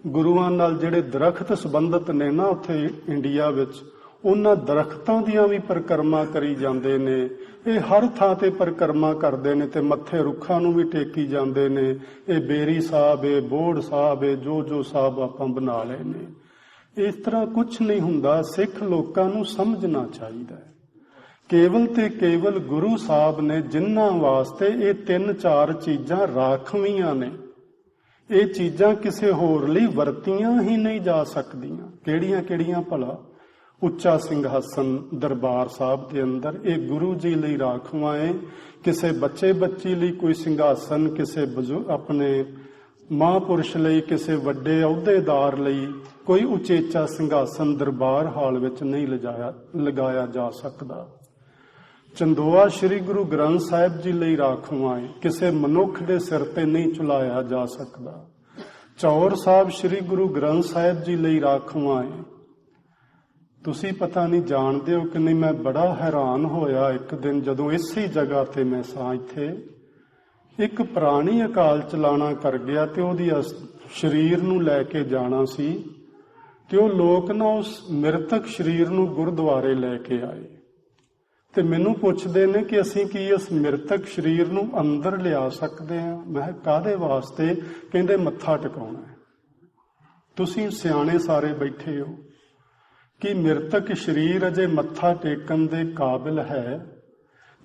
ਗੁਰੂਆਂ ਨਾਲ ਜਿਹੜੇ ਦਰਖਤ ਸੰਬੰਧਿਤ ਨੇ ਨਾ ਉੱਥੇ ਇੰਡੀਆ ਵਿੱਚ, ਉਹਨਾਂ ਦਰਖਤਾਂ ਦੀਆਂ ਵੀ ਪਰਿਕਰਮਾ ਕਰੀ ਜਾਂਦੇ ਨੇ। ਇਹ ਹਰ ਥਾਂ ਤੇ ਪਰਿਕਰਮਾ ਕਰਦੇ ਨੇ ਤੇ ਮੱਥੇ ਰੁੱਖਾਂ ਨੂੰ ਵੀ ਟੇਕੀ ਜਾਂਦੇ ਨੇ। ਇਹ ਬੇਰੀ ਸਾਹਿਬ, ਇਹ ਬੋੜ ਸਾਹਿਬ, ਇਹ ਜੋ ਸਾਹਿਬ ਆਪਾਂ ਬਣਾ ਲਏ ਨੇ। ਇਸ ਤਰ੍ਹਾਂ ਕੁਝ ਨਹੀਂ ਹੁੰਦਾ। ਸਿੱਖ ਲੋਕਾਂ ਨੂੰ ਸਮਝਣਾ ਚਾਹੀਦਾ ਹੈ, ਕੇਵਲ ਤੇ ਕੇਵਲ ਗੁਰੂ ਸਾਹਿਬ ਨੇ ਜਿਨ੍ਹਾਂ ਵਾਸਤੇ ਇਹ 3-4 ਚੀਜ਼ਾਂ ਰਾਖਵੀਆਂ ਨੇ। ਇਹ ਚੀਜ਼ਾਂ ਕਿਸੇ ਹੋਰ ਲਈ ਵਰਤੀਆਂ ਹੀ ਨਹੀਂ ਜਾ ਸਕਦੀਆਂ। ਕਿਹੜੀਆਂ ਕਿਹੜੀਆਂ ਭਲਾ? ਉੱਚਾ ਸਿੰਘਾਸਨ ਦਰਬਾਰ ਸਾਹਿਬ ਦੇ ਅੰਦਰ, ਇਹ ਗੁਰੂ ਜੀ ਲਈ ਰਾਖਵਾਂ ਹੈ। ਕਿਸੇ ਬੱਚੀ ਲਈ ਕੋਈ ਸਿੰਘਾਸਨ, ਕਿਸੇ ਆਪਣੇ ਮਹਾਂਪੁਰਸ਼ ਲਈ, ਕਿਸੇ ਵੱਡੇ ਅਹੁਦੇਦਾਰ ਲਈ ਕੋਈ ਉਚੇਚਾ ਸਿੰਘਾਸਨ ਦਰਬਾਰ ਹਾਲ ਵਿੱਚ ਨਹੀਂ ਲਗਾਇਆ ਜਾ ਸਕਦਾ। ਚੰਦੋਆ ਸ੍ਰੀ ਗੁਰੂ ਗ੍ਰੰਥ ਸਾਹਿਬ ਜੀ ਲਈ ਰਾਖਵਾਂ ਹੈ, ਕਿਸੇ ਮਨੁੱਖ ਦੇ ਸਿਰ ਤੇ ਨਹੀਂ ਝੁਲਾਇਆ ਜਾ ਸਕਦਾ। ਚੌਰ ਸਾਹਿਬ ਸ੍ਰੀ ਗੁਰੂ ਗ੍ਰੰਥ ਸਾਹਿਬ ਜੀ ਲਈ ਰਾਖਵਾਂ ਹੈ। ਤੁਸੀਂ ਪਤਾ ਨਹੀਂ ਜਾਣਦੇ ਹੋ ਕਿ ਨਹੀਂ, ਮੈਂ ਬੜਾ ਹੈਰਾਨ ਹੋਇਆ ਇੱਕ ਦਿਨ ਜਦੋਂ ਇਸੇ ਜਗ੍ਹਾ ਤੇ ਮੈਂ ਸਾਂ। ਇੱਥੇ ਇੱਕ ਪ੍ਰਾਣੀ ਅਕਾਲ ਚਲਾਣਾ ਕਰ ਗਿਆ ਤੇ ਉਹਦੀ ਸਰੀਰ ਨੂੰ ਲੈ ਕੇ ਜਾਣਾ ਸੀ ਤੇ ਉਹ ਲੋਕ ਨਾ ਉਸ ਮ੍ਰਿਤਕ ਸਰੀਰ ਨੂੰ ਗੁਰਦੁਆਰੇ ਲੈ ਕੇ ਆਏ ਤੇ ਮੈਨੂੰ ਪੁੱਛਦੇ ਨੇ ਕਿ ਅਸੀਂ ਕੀ ਇਸ ਮ੍ਰਿਤਕ ਸਰੀਰ ਨੂੰ ਅੰਦਰ ਲਿਆ ਸਕਦੇ ਹਾਂ? ਮੈਂ ਕਾਹਦੇ ਵਾਸਤੇ? ਕਹਿੰਦੇ ਮੱਥਾ ਟਿਕਾਉਣਾ ਹੈ। ਤੁਸੀਂ ਸਿਆਣੇ ਸਾਰੇ ਬੈਠੇ ਹੋ ਕਿ ਮ੍ਰਿਤਕ ਸਰੀਰ ਅਜੇ ਮੱਥਾ ਟੇਕਣ ਦੇ ਕਾਬਿਲ ਹੈ?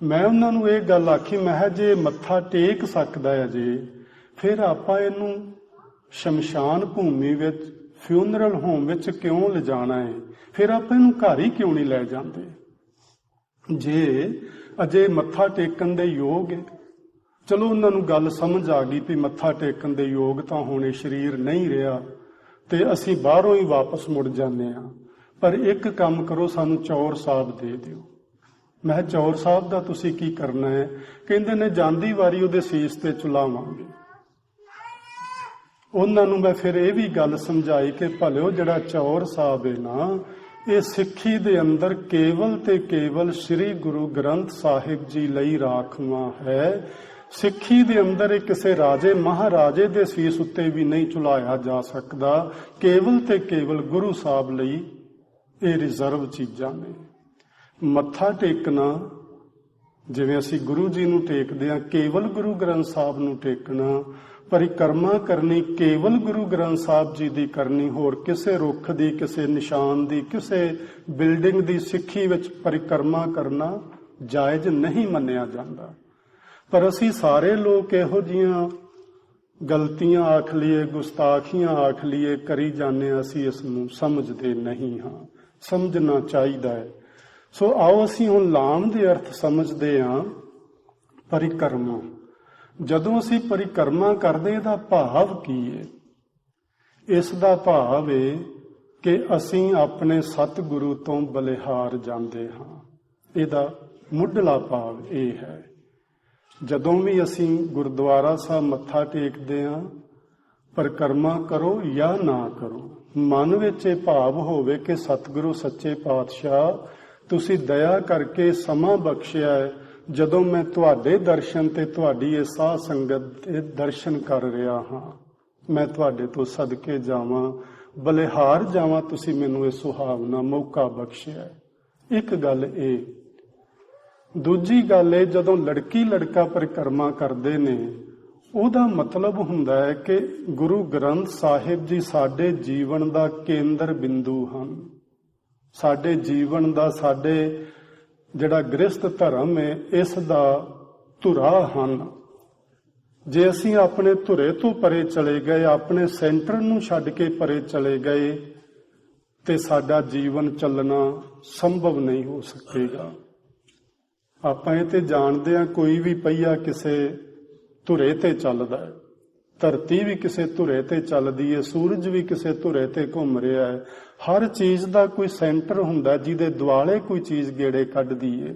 ਮੈਂ ਉਹਨਾਂ ਨੂੰ ਇਹ ਗੱਲ ਆਖੀ, ਮੈਂ ਕਿਹਾ ਜੇ ਮੱਥਾ ਟੇਕ ਸਕਦਾ ਹੈ ਜੇ, ਫਿਰ ਆਪਾਂ ਇਹਨੂੰ ਸ਼ਮਸ਼ਾਨ ਭੂਮੀ ਵਿੱਚ, ਫਿਊਨਰਲ ਹੋਮ ਵਿੱਚ ਕਿਉਂ ਲਿਜਾਣਾ ਹੈ? ਫਿਰ ਆਪਾਂ ਇਹਨੂੰ ਘਰ ਹੀ ਕਿਉਂ ਨਹੀਂ ਲੈ ਜਾਂਦੇ? ਜੇ ਅਜੇ ਮੱਥਾ ਟੇਕਣ ਦੇ ਯੋਗ ਹੈ, ਚਲੋ ਉਹਨਾਂ ਨੂੰ ਗੱਲ ਸਮਝ ਆ ਗਈ ਵੀ ਮੱਥਾ ਟੇਕਣ ਦੇ ਯੋਗ ਤਾਂ ਹੁਣ ਇਹ ਸਰੀਰ ਨਹੀਂ ਰਿਹਾ ਤੇ ਅਸੀਂ ਬਾਹਰੋਂ ਹੀ ਵਾਪਸ ਮੁੜ ਜਾਂਦੇ ਹਾਂ। ਪਰ ਇੱਕ ਕੰਮ ਕਰੋ, ਸਾਨੂੰ ਚੌਰ ਸਾਹਿਬ ਦੇ ਦਿਓ। ਮੈਂ ਕਿਹਾ ਚੌਰ ਸਾਹਿਬ ਦਾ ਤੁਸੀਂ ਕੀ ਕਰਨਾ ਹੈ? ਕਹਿੰਦੇ ਨੇ ਜਾਂਦੀ ਵਾਰੀ ਉਹਦੇ ਸੀਸ ਤੇ ਚੁਲਾਵਾਂਗੇ। ਉਹਨਾਂ ਨੂੰ ਮੈਂ ਫਿਰ ਇਹ ਵੀ ਗੱਲ ਸਮਝਾਈ ਕਿ ਭਲਿਓ ਜਿਹੜਾ ਚੌਰ ਸਾਹਿਬ ਹੈ ਨਾ, ਇਹ ਸਿੱਖੀ ਦੇ ਅੰਦਰ ਕੇਵਲ ਤੇ ਕੇਵਲ ਸ੍ਰੀ ਗੁਰੂ ਗ੍ਰੰਥ ਸਾਹਿਬ ਜੀ ਲਈ ਰਾਖਵਾਂ ਹੈ। ਸਿੱਖੀ ਦੇ ਅੰਦਰ ਇਹ ਕਿਸੇ ਰਾਜੇ ਮਹਾਰਾਜੇ ਦੇ ਸੀਸ ਉੱਤੇ ਵੀ ਨਹੀਂ ਝੁਲਾਇਆ ਜਾ ਸਕਦਾ। ਕੇਵਲ ਤੇ ਕੇਵਲ ਗੁਰੂ ਸਾਹਿਬ ਲਈ ਇਹ ਰਿਜ਼ਰਵ ਚੀਜ਼ਾਂ ਨੇ। ਮੱਥਾ ਟੇਕਣਾ ਜਿਵੇਂ ਅਸੀਂ ਗੁਰੂ ਜੀ ਨੂੰ ਟੇਕਦੇ ਹਾਂ, ਕੇਵਲ ਗੁਰੂ ਗ੍ਰੰਥ ਸਾਹਿਬ ਨੂੰ ਟੇਕਣਾ। ਪਰਿਕਰਮਾ ਕਰਨੀ ਕੇਵਲ ਗੁਰੂ ਗ੍ਰੰਥ ਸਾਹਿਬ ਜੀ ਦੀ ਕਰਨੀ, ਹੋਰ ਕਿਸੇ ਰੁੱਖ ਦੀ, ਕਿਸੇ ਨਿਸ਼ਾਨ ਦੀ, ਕਿਸੇ ਬਿਲਡਿੰਗ ਦੀ ਸਿੱਖੀ ਵਿੱਚ ਪਰਿਕਰਮਾ ਕਰਨਾ ਜਾਇਜ਼ ਨਹੀਂ ਮੰਨਿਆ ਜਾਂਦਾ। ਪਰ ਅਸੀਂ ਸਾਰੇ ਲੋਕ ਇਹੋ ਜਿਹੀਆਂ ਗਲਤੀਆਂ ਆਖ ਲਈਏ, ਗੁਸਤਾਖੀਆਂ ਆਖ ਲਈਏ, ਕਰੀ ਜਾਂਦੇ ਹਾਂ। ਅਸੀਂ ਇਸ ਨੂੰ ਸਮਝਦੇ ਨਹੀਂ ਹਾਂ, ਸਮਝਣਾ ਚਾਹੀਦਾ ਹੈ। ਸੋ ਆਓ ਅਸੀਂ ਹੁਣ ਲਾਮ ਦੇ ਅਰਥ ਸਮਝਦੇ ਹਾਂ। ਪਰਿਕਰਮਾ, ਜਦੋਂ ਅਸੀਂ ਪਰਿਕਰਮਾ ਕਰਦੇ ਇਹਦਾ ਭਾਵ ਕੀ ਹੈ? ਇਸ ਦਾ ਭਾਵ ਹੈ ਕਿ ਅਸੀਂ ਆਪਣੇ ਸਤਿਗੁਰੂ ਤੋਂ ਬਲਿਹਾਰ ਜਾਂਦੇ ਹਾਂ। ਇਹਦਾ ਮੁੱਢਲਾ ਭਾਵ ਇਹ ਹੈ। ਜਦੋਂ ਵੀ ਅਸੀਂ ਗੁਰਦੁਆਰਾ ਸਾਹਿਬ ਮੱਥਾ ਟੇਕਦੇ ਹਾਂ, ਪਰਿਕਰਮਾ ਕਰੋ ਜਾਂ ਨਾ ਕਰੋ, ਮਨ ਵਿੱਚ ਇਹ ਭਾਵ ਹੋਵੇ ਕਿ ਸਤਿਗੁਰੂ ਸੱਚੇ ਪਾਤਸ਼ਾਹ ਤੁਸੀਂ ਦਇਆ ਕਰਕੇ ਸਮਾਂ ਬਖਸ਼ਿਆ ਹੈ, ਜਦੋਂ ਮੈਂ ਤੁਹਾਡੇ ਦਰਸ਼ਨ ਤੇ ਤੁਹਾਡੀ ਇਹ ਸਾਧ ਸੰਗਤ ਦੇ ਦਰਸ਼ਨ ਕਰ ਰਿਹਾ ਹਾਂ, ਮੈਂ ਤੁਹਾਡੇ ਤੋਂ ਸਦਕੇ ਜਾਵਾਂ, ਬਲਿਹਾਰ ਜਾਵਾਂ, ਤੁਸੀਂ ਮੈਨੂੰ ਇਹ ਸੁਹਾਵਣਾ ਮੌਕਾ ਬਖਸ਼ਿਆ ਹੈ। ਇੱਕ ਗੱਲ ਇਹ। ਦੂਜੀ ਗੱਲ ਇਹ, ਜਦੋਂ ਲੜਕੀ ਲੜਕਾ ਪਰਿਕਰਮਾ ਕਰਦੇ ਨੇ, ਉਹਦਾ ਮਤਲਬ ਹੁੰਦਾ ਹੈ ਕਿ ਗੁਰੂ ਗ੍ਰੰਥ ਸਾਹਿਬ ਜੀ ਸਾਡੇ ਜੀਵਨ ਦਾ ਕੇਂਦਰ ਬਿੰਦੂ ਹਨ। ਸਾਡੇ ਜੀਵਨ ਦਾ, ਸਾਡੇ ਜਿਹੜਾ ਗ੍ਰਸਥ ਧਰਮ ਹੈ, ਇਸ ਦਾ ਧੁਰਾ ਹਨ। ਜੇ ਅਸੀਂ ਆਪਣੇ ਧੁਰੇ ਤੋਂ ਪਰੇ ਚਲੇ ਗਏ, ਆਪਣੇ ਸੈਂਟਰ ਨੂੰ ਛੱਡ ਕੇ ਪਰੇ ਚਲੇ ਗਏ, ਤੇ ਸਾਡਾ ਜੀਵਨ ਚੱਲਣਾ ਸੰਭਵ ਨਹੀਂ ਹੋ ਸਕੇਗਾ। ਆਪਾਂ ਇਹ ਤੇ ਜਾਣਦੇ ਹਾਂ, ਕੋਈ ਵੀ ਪਹੀਆ ਕਿਸੇ ਧੁਰੇ ਤੇ ਚੱਲਦਾ ਹੈ, ਧਰਤੀ ਵੀ ਕਿਸੇ ਧੁਰੇ ਤੇ ਚੱਲਦੀ ਹੈ, ਸੂਰਜ ਵੀ ਕਿਸੇ ਧੁਰੇ ਤੇ ਘੁੰਮ ਰਿਹਾ ਹੈ। ਹਰ ਚੀਜ਼ ਦਾ ਕੋਈ ਸੈਂਟਰ ਹੁੰਦਾ ਜਿਹਦੇ ਦੁਆਲੇ ਕੋਈ ਚੀਜ਼ ਗੇੜੇ ਕੱਢਦੀ ਹੈ।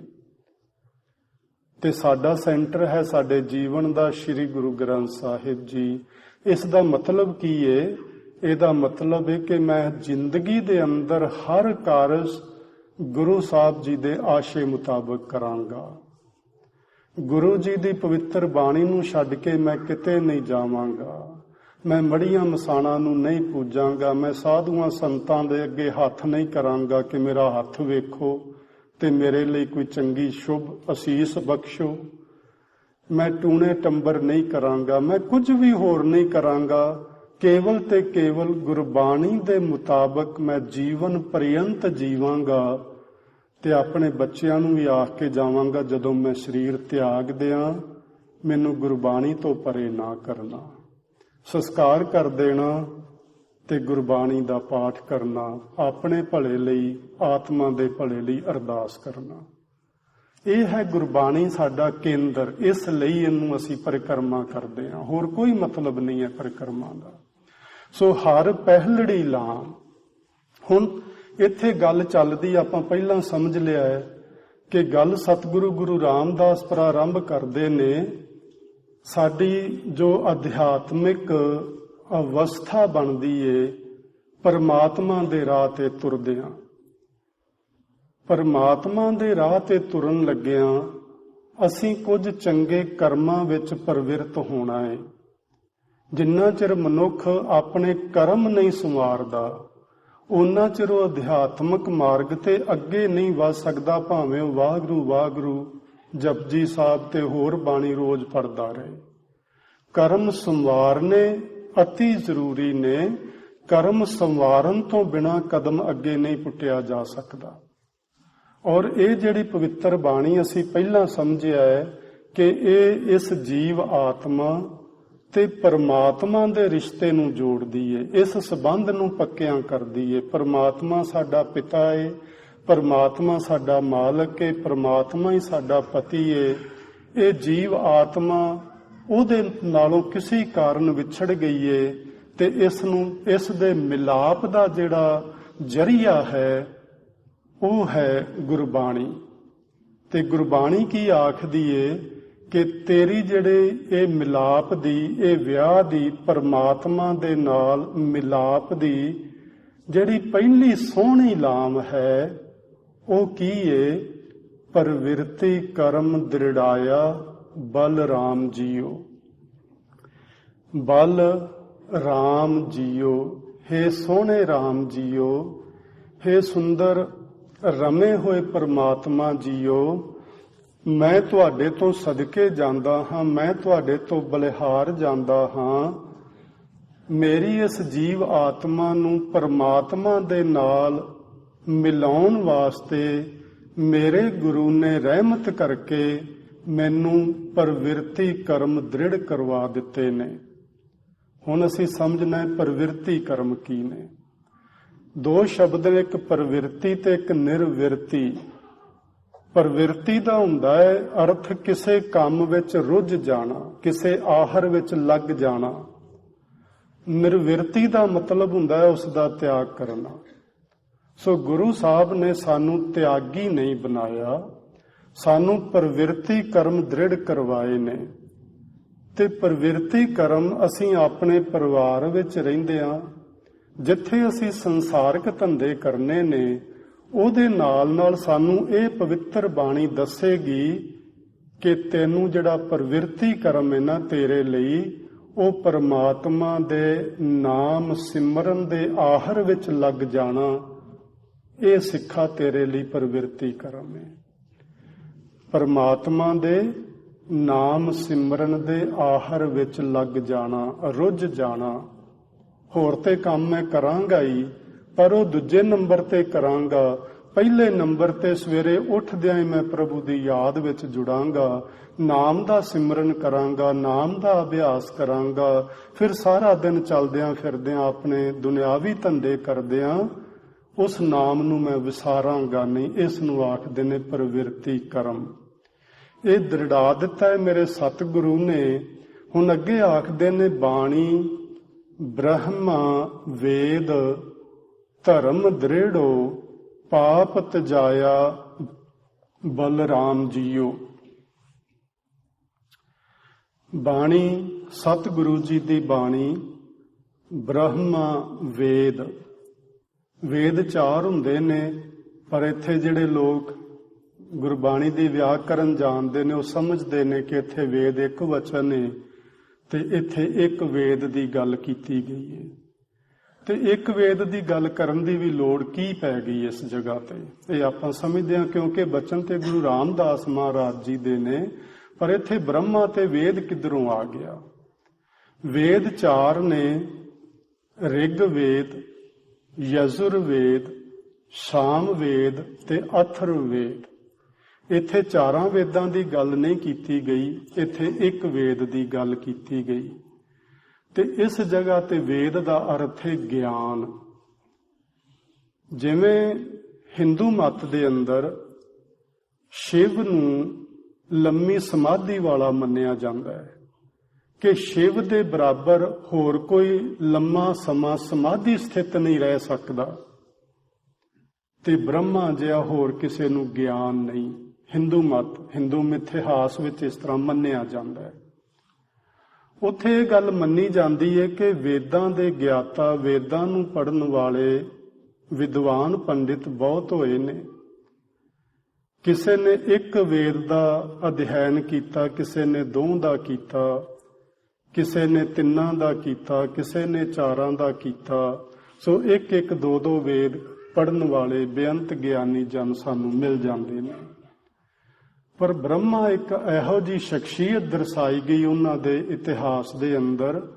ਤੇ ਸਾਡਾ ਸੈਂਟਰ ਹੈ ਸਾਡੇ ਜੀਵਨ ਦਾ ਸ੍ਰੀ ਗੁਰੂ ਗ੍ਰੰਥ ਸਾਹਿਬ ਜੀ। ਇਸ ਦਾ ਮਤਲਬ ਕੀ ਹੈ? ਇਹਦਾ ਮਤਲਬ ਹੈ ਕਿ ਮੈਂ ਜ਼ਿੰਦਗੀ ਦੇ ਅੰਦਰ ਹਰ ਕਾਰਜ ਗੁਰੂ ਸਾਹਿਬ ਜੀ ਦੇ ਆਸ਼ੇ ਮੁਤਾਬਕ ਕਰਾਂਗਾ। ਗੁਰੂ ਜੀ ਦੀ ਪਵਿੱਤਰ ਬਾਣੀ ਨੂੰ ਛੱਡ ਕੇ ਮੈਂ ਕਿਤੇ ਨਹੀਂ ਜਾਵਾਂਗਾ। ਮੈਂ ਮੜੀਆਂ ਮਸਾਣਾਂ ਨੂੰ ਨਹੀਂ ਪੂਜਾਂਗਾ। ਮੈਂ ਸਾਧੂਆਂ ਸੰਤਾਂ ਦੇ ਅੱਗੇ ਹੱਥ ਨਹੀਂ ਕਰਾਂਗਾ ਕਿ ਮੇਰਾ ਹੱਥ ਵੇਖੋ ਤੇ ਮੇਰੇ ਲਈ ਕੋਈ ਚੰਗੀ ਸ਼ੁਭ ਅਸੀਸ ਬਖਸ਼ੋ। ਮੈਂ ਟੂਣੇ ਟੰਬਰ ਨਹੀਂ ਕਰਾਂਗਾ। ਮੈਂ ਕੁਝ ਵੀ ਹੋਰ ਨਹੀਂ ਕਰਾਂਗਾ। ਕੇਵਲ ਤੇ ਕੇਵਲ ਗੁਰਬਾਣੀ ਦੇ ਮੁਤਾਬਕ ਮੈਂ ਜੀਵਨ ਪਰਯੰਤ ਜੀਵਾਂਗਾ ਤੇ ਆਪਣੇ ਬੱਚਿਆਂ ਨੂੰ ਵੀ ਆਖ ਕੇ ਜਾਵਾਂਗਾ, ਜਦੋਂ ਮੈਂ ਸਰੀਰ ਤਿਆਗ ਦਿਆਂ ਮੈਨੂੰ ਗੁਰਬਾਣੀ ਤੋਂ ਪਰੇ ਨਾ ਕਰਨਾ। ਸੰਸਕਾਰ ਕਰ ਦੇਣਾ ਤੇ ਗੁਰਬਾਣੀ ਦਾ ਪਾਠ ਕਰਨਾ, ਆਪਣੇ ਭਲੇ ਲਈ, ਆਤਮਾ ਦੇ ਭਲੇ ਲਈ ਅਰਦਾਸ ਕਰਨਾ। ਇਹ ਹੈ ਗੁਰਬਾਣੀ ਸਾਡਾ ਕੇਂਦਰ। ਇਸ ਲਈ ਇਹਨੂੰ ਅਸੀਂ ਪਰਿਕਰਮਾ ਕਰਦੇ ਹਾਂ, ਹੋਰ ਕੋਈ ਮਤਲਬ ਨਹੀਂ ਹੈ ਪਰਿਕਰਮਾ ਦਾ। ਸੋ ਹਰ ਪਹਿਲੜੀ ਲਾਮ। ਹੁਣ ਇੱਥੇ ਗੱਲ ਚੱਲਦੀ, ਆਪਾਂ ਪਹਿਲਾਂ ਸਮਝ ਲਿਆ ਹੈ ਕਿ ਗੱਲ ਸਤਿਗੁਰੂ ਗੁਰੂ ਰਾਮਦਾਸ ਪ੍ਰਾਰੰਭ ਕਰਦੇ ਨੇ। ਸਾਡੀ ਜੋ ਅਧਿਆਤਮਿਕ ਅਵਸਥਾ ਬਣਦੀ ਏ ਪਰਮਾਤਮਾ ਦੇ ਰਾਹ ਤੇ ਤੁਰਦਿਆਂ, ਪਰਮਾਤਮਾ ਦੇ ਰਾਹ ਤੇ ਤੁਰਨ ਲੱਗਿਆਂ ਅਸੀਂ ਕੁਝ ਚੰਗੇ ਕਰਮਾਂ ਵਿੱਚ ਪ੍ਰਵਿਰਤ ਹੋਣਾ ਹੈ। ਜਿੰਨਾ ਚਿਰ ਮਨੁੱਖ ਆਪਣੇ ਕਰਮ ਨਹੀਂ ਸੰਵਾਰਦਾ ਉਹਨਾਂ ਚਿਰ ਉਹ ਅਧਿਆਤਮਿਕ ਮਾਰਗ ਤੇ ਅੱਗੇ ਨਹੀਂ ਵੱਧ ਸਕਦਾ, ਭਾਵੇਂ ਉਹ ਵਾਹਿਗੁਰੂ ਵਾਹਿਗੁਰੂ ਜਪਜੀ ਸਾਹਿਬ ਤੇ ਹੋਰ ਬਾਣੀ ਰੋਜ਼ ਪੜ੍ਹਦਾ ਰਹੇ। ਕਰਮ ਸੰਵਾਰਨੇ ਅਤੀ ਜ਼ਰੂਰੀ ਨੇ। ਕਰਮ ਸੰਵਾਰਨ ਤੋਂ ਬਿਨਾਂ ਕਦਮ ਅੱਗੇ ਨਹੀਂ ਪੁੱਟਿਆ ਜਾ ਸਕਦਾ। ਔਰ ਇਹ ਜਿਹੜੀ ਪਵਿੱਤਰ ਬਾਣੀ ਅਸੀਂ ਪਹਿਲਾਂ ਸਮਝਿਆ ਹੈ ਕਿ ਇਹ ਇਸ ਜੀਵ ਆਤਮਾ ਤੇ ਪਰਮਾਤਮਾ ਦੇ ਰਿਸ਼ਤੇ ਨੂੰ ਜੋੜਦੀ ਏ, ਇਸ ਸੰਬੰਧ ਨੂੰ ਪੱਕਿਆਂ ਕਰਦੀ ਏ। ਪਰਮਾਤਮਾ ਸਾਡਾ ਪਿਤਾ ਏ, ਪਰਮਾਤਮਾ ਸਾਡਾ ਮਾਲਕ ਏ, ਪਰਮਾਤਮਾ ਹੀ ਸਾਡਾ ਪਤੀ ਏ। ਇਹ ਜੀਵ ਆਤਮਾ ਉਹਦੇ ਨਾਲੋਂ ਕਿਸੇ ਕਾਰਨ ਵਿਛੜ ਗਈ ਏ ਤੇ ਇਸ ਦੇ ਮਿਲਾਪ ਦਾ ਜਿਹੜਾ ਜਰੀਆ ਹੈ ਉਹ ਹੈ ਗੁਰਬਾਣੀ। ਤੇ ਗੁਰਬਾਣੀ ਕੀ ਆਖਦੀ ਏ ਕਿ ਤੇਰੀ ਜਿਹੜੇ ਇਹ ਮਿਲਾਪ ਦੀ, ਇਹ ਵਿਆਹ ਦੀ, ਪਰਮਾਤਮਾ ਦੇ ਨਾਲ ਮਿਲਾਪ ਦੀ ਜਿਹੜੀ ਪਹਿਲੀ ਸੋਹਣੀ ਲਾਮ ਹੈ ਉਹ ਕੀ ਏ? ਪ੍ਰਵਿਰਤੀ ਕਰਮ ਦ੍ਰਿੜਾਇਆ ਬਲ ਰਾਮ ਜੀਓ। ਬਲ ਰਾਮ ਜੀਓ, ਹੇ ਸੋਹਣੇ ਰਾਮ ਜੀਓ, ਹੇ ਸੁੰਦਰ ਰਮੇ ਹੋਏ ਪਰਮਾਤਮਾ ਜੀਓ, ਮੈਂ ਤੁਹਾਡੇ ਤੋਂ ਸਦਕੇ ਜਾਂਦਾ ਹਾਂ, ਮੈਂ ਤੁਹਾਡੇ ਤੋਂ ਬਲਿਹਾਰ ਜਾਂਦਾ ਹਾਂ। ਮੇਰੀ ਇਸ ਜੀਵ ਆਤਮਾ ਨੂੰ ਪਰਮਾਤਮਾ ਦੇ ਨਾਲ ਮਿਲਾਉਣ ਵਾਸਤੇ ਮੇਰੇ ਗੁਰੂ ਨੇ ਰਹਿਮਤ ਕਰਕੇ ਮੈਨੂੰ ਪ੍ਰਵਿਰਤੀ ਕਰਮ ਦ੍ਰਿੜ ਕਰਵਾ ਦਿੱਤੇ ਨੇ। ਹੁਣ ਅਸੀਂ ਸਮਝਣਾ ਹੈ ਪ੍ਰਵਿਰਤੀ ਕਰਮ ਕੀ ਨੇ। ਦੋ ਸ਼ਬਦ ਨੇ, ਇੱਕ ਪ੍ਰਵਿਰਤੀ ਤੇ ਇੱਕ ਨਿਰਵਿਰਤੀ। ਪ੍ਰਵਿਰਤੀ ਦਾ ਹੁੰਦਾ ਹੈ ਅਰਥ ਕਿਸੇ ਕੰਮ ਵਿੱਚ ਰੁੱਝ ਜਾਣਾ, ਕਿਸੇ ਆਹਰ ਵਿੱਚ ਲੱਗ ਜਾਣਾ। ਨਿਰਵਿਰਤੀ ਦਾ ਮਤਲਬ ਹੁੰਦਾ ਹੈ ਉਸ ਦਾ ਤਿਆਗ ਕਰਨਾ। ਸੋ ਗੁਰੂ ਸਾਹਿਬ ਨੇ ਸਾਨੂੰ ਤਿਆਗੀ ਨਹੀਂ ਬਣਾਇਆ, ਸਾਨੂੰ ਪ੍ਰਵਿਰਤੀ ਕਰਮ ਦ੍ਰਿੜ ਕਰਵਾਏ ਨੇ। ਤੇ ਪ੍ਰਵਿਰਤੀ ਕਰਮ ਅਸੀਂ ਆਪਣੇ ਪਰਿਵਾਰ ਵਿੱਚ ਰਹਿੰਦੇ ਹਾਂ, ਜਿੱਥੇ ਅਸੀਂ ਸੰਸਾਰਿਕ ਧੰਦੇ ਕਰਨੇ ਨੇ, ਉਹਦੇ ਨਾਲ ਨਾਲ ਸਾਨੂੰ ਇਹ ਪਵਿੱਤਰ ਬਾਣੀ ਦੱਸੇਗੀ ਕਿ ਤੈਨੂੰ ਜਿਹੜਾ ਪ੍ਰਵਿਰਤੀ ਕਰਮ ਹੈ ਨਾ ਤੇਰੇ ਲਈ, ਉਹ ਪਰਮਾਤਮਾ ਦੇ ਨਾਮ ਸਿਮਰਨ ਦੇ ਆਹਰ ਵਿੱਚ ਲੱਗ ਜਾਣਾ, ਇਹ ਸਿੱਖਾ ਤੇਰੇ ਲਈ ਪ੍ਰਵਿਰਤੀ ਕਰਮ ਹੈ। ਪਰਮਾਤਮਾ ਦੇ ਨਾਮ ਸਿਮਰਨ ਦੇ ਆਹਰ ਵਿੱਚ ਲੱਗ ਜਾਣਾ, ਰੁੱਝ ਜਾਣਾ। ਹੋਰ ਤੇ ਕੰਮ ਮੈਂ ਕਰਾਂਗਾ ਹੀ, ਪਰ ਉਹ ਦੂਜੇ ਨੰਬਰ ਤੇ ਕਰਾਂਗਾ। ਪਹਿਲੇ ਨੰਬਰ ਤੇ ਸਵੇਰੇ ਉੱਠਦਿਆਂ ਹੀ ਮੈਂ ਪ੍ਰਭੂ ਦੀ ਯਾਦ ਵਿੱਚ ਜੁੜਾਂਗਾ, ਨਾਮ ਦਾ ਸਿਮਰਨ ਕਰਾਂਗਾ, ਨਾਮ ਦਾ ਅਭਿਆਸ ਕਰਾਂਗਾ। ਫਿਰ ਸਾਰਾ ਦਿਨ ਚੱਲਦਿਆਂ ਫਿਰਦਿਆਂ ਆਪਣੇ ਦੁਨਿਆਵੀ ਧੰਦੇ ਕਰਦਿਆਂ ਉਸ ਨਾਮ ਨੂੰ ਮੈਂ ਵਿਸਾਰਾਂਗਾ ਨਹੀਂ। ਇਸ ਨੂੰ ਆਖਦੇ ਨੇ ਪ੍ਰਵਿਰਤੀ ਕਰਮ। ਇਹ ਦ੍ਰਿੜਾ ਦਿੱਤਾ ਹੈ ਮੇਰੇ ਸਤਿਗੁਰੂ ਨੇ। ਹੁਣ ਅੱਗੇ ਆਖਦੇ ਨੇ ਬਾਣੀ ਬ੍ਰਹਮਾ ਵੇਦ ਧਰਮ ਦ੍ਰਿੜੋ ਪਾਪ ਤਜਾਇਆ ਬਲਰਾਮ ਜੀਓ। ਬਾਣੀ ਸਤਿਗੁਰੂ ਜੀ ਦੀ ਬਾਣੀ ਬ੍ਰਹਮਾ ਵੇਦ। ਵੇਦ 4 ਹੁੰਦੇ ਨੇ, ਪਰ ਇੱਥੇ ਜਿਹੜੇ ਲੋਕ ਗੁਰਬਾਣੀ ਦੀ ਵਿਆਕਰਨ ਜਾਣਦੇ ਨੇ ਉਹ ਸਮਝਦੇ ਨੇ ਕਿ ਇੱਥੇ ਵੇਦ ਇੱਕ ਵਚਨ ਹੈ ਤੇ ਇੱਥੇ ਇੱਕ ਵੇਦ ਦੀ ਗੱਲ ਕੀਤੀ ਗਈ ਹੈ। ਤੇ ਇੱਕ ਵੇਦ ਦੀ ਗੱਲ ਕਰਨ ਦੀ ਵੀ ਲੋੜ ਕੀ ਪੈ ਗਈ ਇਸ ਜਗ੍ਹਾ ਤੇ, ਇਹ ਆਪਾਂ ਸਮਝਦੇ ਹਾਂ ਕਿਉਂਕਿ ਬਚਨ ਤੇ ਗੁਰੂ ਰਾਮਦਾਸ ਮਹਾਰਾਜ ਜੀ ਦੇ ਨੇ, ਪਰ ਇੱਥੇ ਬ੍ਰਹਮਾ ਤੇ ਵੇਦ ਕਿੱਧਰੋਂ ਆ ਗਿਆ? ਵੇਦ 4 ਨੇ, ਰਿਗ ਵੇਦ, ਯਜੁਰ ਵੇਦ, ਸਾਮ ਵੇਦ ਤੇ ਅਥਰਵ ਵੇਦ। ਇੱਥੇ 4 ਵੇਦਾਂ ਦੀ ਗੱਲ ਨਹੀਂ ਕੀਤੀ ਗਈ, ਇੱਥੇ ਇੱਕ ਵੇਦ ਦੀ ਗੱਲ ਕੀਤੀ ਗਈ। ਤੇ ਇਸ ਜਗ੍ਹਾ ਤੇ ਵੇਦ ਦਾ ਅਰਥ ਹੈ ਗਿਆਨ। ਜਿਵੇਂ ਹਿੰਦੂ ਮਤ ਦੇ ਅੰਦਰ ਸ਼ਿਵ ਨੂੰ ਲੰਮੀ ਸਮਾਧੀ ਵਾਲਾ ਮੰਨਿਆ ਜਾਂਦਾ ਹੈ ਕਿ ਸ਼ਿਵ ਦੇ ਬਰਾਬਰ ਹੋਰ ਕੋਈ ਲੰਮਾ ਸਮਾਂ ਸਮਾਧੀ ਸਥਿਤ ਨਹੀਂ ਰਹਿ ਸਕਦਾ, ਤੇ ਬ੍ਰਹਮਾ ਜਿਹਾ ਹੋਰ ਕਿਸੇ ਨੂੰ ਗਿਆਨ ਨਹੀਂ। ਹਿੰਦੂ ਮਤ, ਹਿੰਦੂ ਇਤਿਹਾਸ ਵਿੱਚ ਇਸ ਤਰ੍ਹਾਂ ਮੰਨਿਆ ਜਾਂਦਾ ਹੈ। ਉੱਥੇ ਇਹ ਗੱਲ ਮੰਨੀ ਜਾਂਦੀ ਹੈ ਕਿ ਵੇਦਾਂ ਦੇ ਗਿਆਤਾ, ਵੇਦਾਂ ਨੂੰ ਪੜ੍ਹਨ ਵਾਲੇ ਵਿਦਵਾਨ ਪੰਡਿਤ ਬਹੁਤ ਹੋਏ ਨੇ। ਕਿਸੇ ਨੇ ਇੱਕ ਵੇਦ ਦਾ ਅਧਿਐਨ ਕੀਤਾ, ਕਿਸੇ ਨੇ 2 ਦਾ ਕੀਤਾ, ਕਿਸੇ ਨੇ 3 ਦਾ ਕੀਤਾ, ਕਿਸੇ ਨੇ 4 ਦਾ ਕੀਤਾ। ਸੋ ਇੱਕ 2 ਵੇਦ ਪੜ੍ਹਨ ਵਾਲੇ ਬੇਅੰਤ ਗਿਆਨੀ ਜਨ ਸਾਨੂੰ ਮਿਲ ਜਾਂਦੇ ਨੇ। ਪਰ ਬ੍ਰਹਮਾ ਇੱਕ ਇਹੋ ਜਿਹੀ ਸ਼ਖਸੀਅਤ ਦਰਸਾਈ ਗਈ ਉਹਨਾਂ ਦੇ ਇਤਿਹਾਸ ਦੇ ਅੰਦਰ,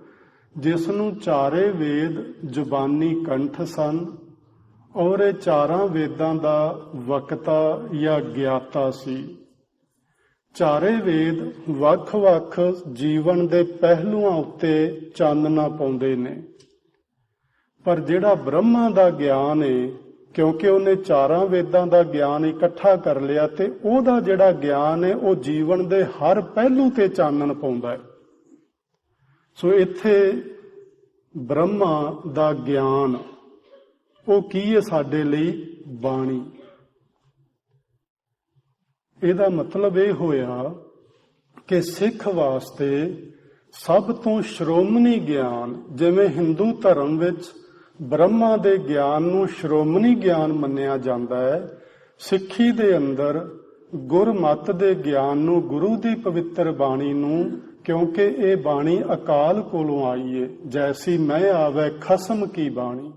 ਜਿਸ ਨੂੰ 4 ਵੇਦ ਜ਼ੁਬਾਨੀ ਕੰਠ ਸਨ ਔਰ ਇਹ 4 ਵੇਦਾਂ ਦਾ ਵਕਤਾ ਜਾਂ ਗਿਆਤਾ ਸੀ। 4 ਵੇਦ ਵੱਖ-ਵੱਖ ਜੀਵਨ ਦੇ ਪਹਿਲੂਆਂ ਉੱਤੇ ਚਾਨਣਾ ਪਾਉਂਦੇ ਨੇ, ਪਰ ਜਿਹੜਾ ਬ੍ਰਹਮਾ ਦਾ ਗਿਆਨ ਹੈ, ਕਿਉਂਕਿ ਉਹਨੇ 4 ਵੇਦਾਂ ਦਾ ਗਿਆਨ ਇਕੱਠਾ ਕਰ ਲਿਆ, ਤੇ ਉਹਦਾ ਜਿਹੜਾ ਗਿਆਨ ਹੈ ਉਹ ਜੀਵਨ ਦੇ ਹਰ ਪਹਿਲੂ ਤੇ ਚਾਨਣ ਪਾਉਂਦਾ ਹੈ। ਸੋ ਇੱਥੇ ਬ੍ਰਹਮਾ ਦਾ ਗਿਆਨ ਉਹ ਕੀ ਹੈ ਸਾਡੇ ਲਈ? ਬਾਣੀ। ਇਹਦਾ ਮਤਲਬ ਇਹ ਹੋਇਆ ਕਿ ਸਿੱਖ ਵਾਸਤੇ ਸਭ ਤੋਂ ਸ਼੍ਰੋਮਣੀ ਗਿਆਨ, ਜਿਵੇਂ ਹਿੰਦੂ ਧਰਮ ਵਿੱਚ ਬ੍ਰਹਮਾ ਦੇ ਗਿਆਨ ਨੂੰ ਸ਼੍ਰੋਮਣੀ ਗਿਆਨ ਮੰਨਿਆ ਜਾਂਦਾ ਹੈ, ਸਿੱਖੀ ਦੇ ਅੰਦਰ ਗੁਰਮਤਿ ਦੇ ਗਿਆਨ ਨੂੰ, ਗੁਰੂ ਦੀ ਪਵਿੱਤਰ ਬਾਣੀ ਨੂੰ, ਕਿਉਂਕਿ ਇਹ ਬਾਣੀ ਅਕਾਲ ਕੋਲੋਂ ਆਈ ਹੈ, ਜੈਸੀ ਮੈਂ ਆਵੇ ਖਸਮ ਕੀ ਬਾਣੀ,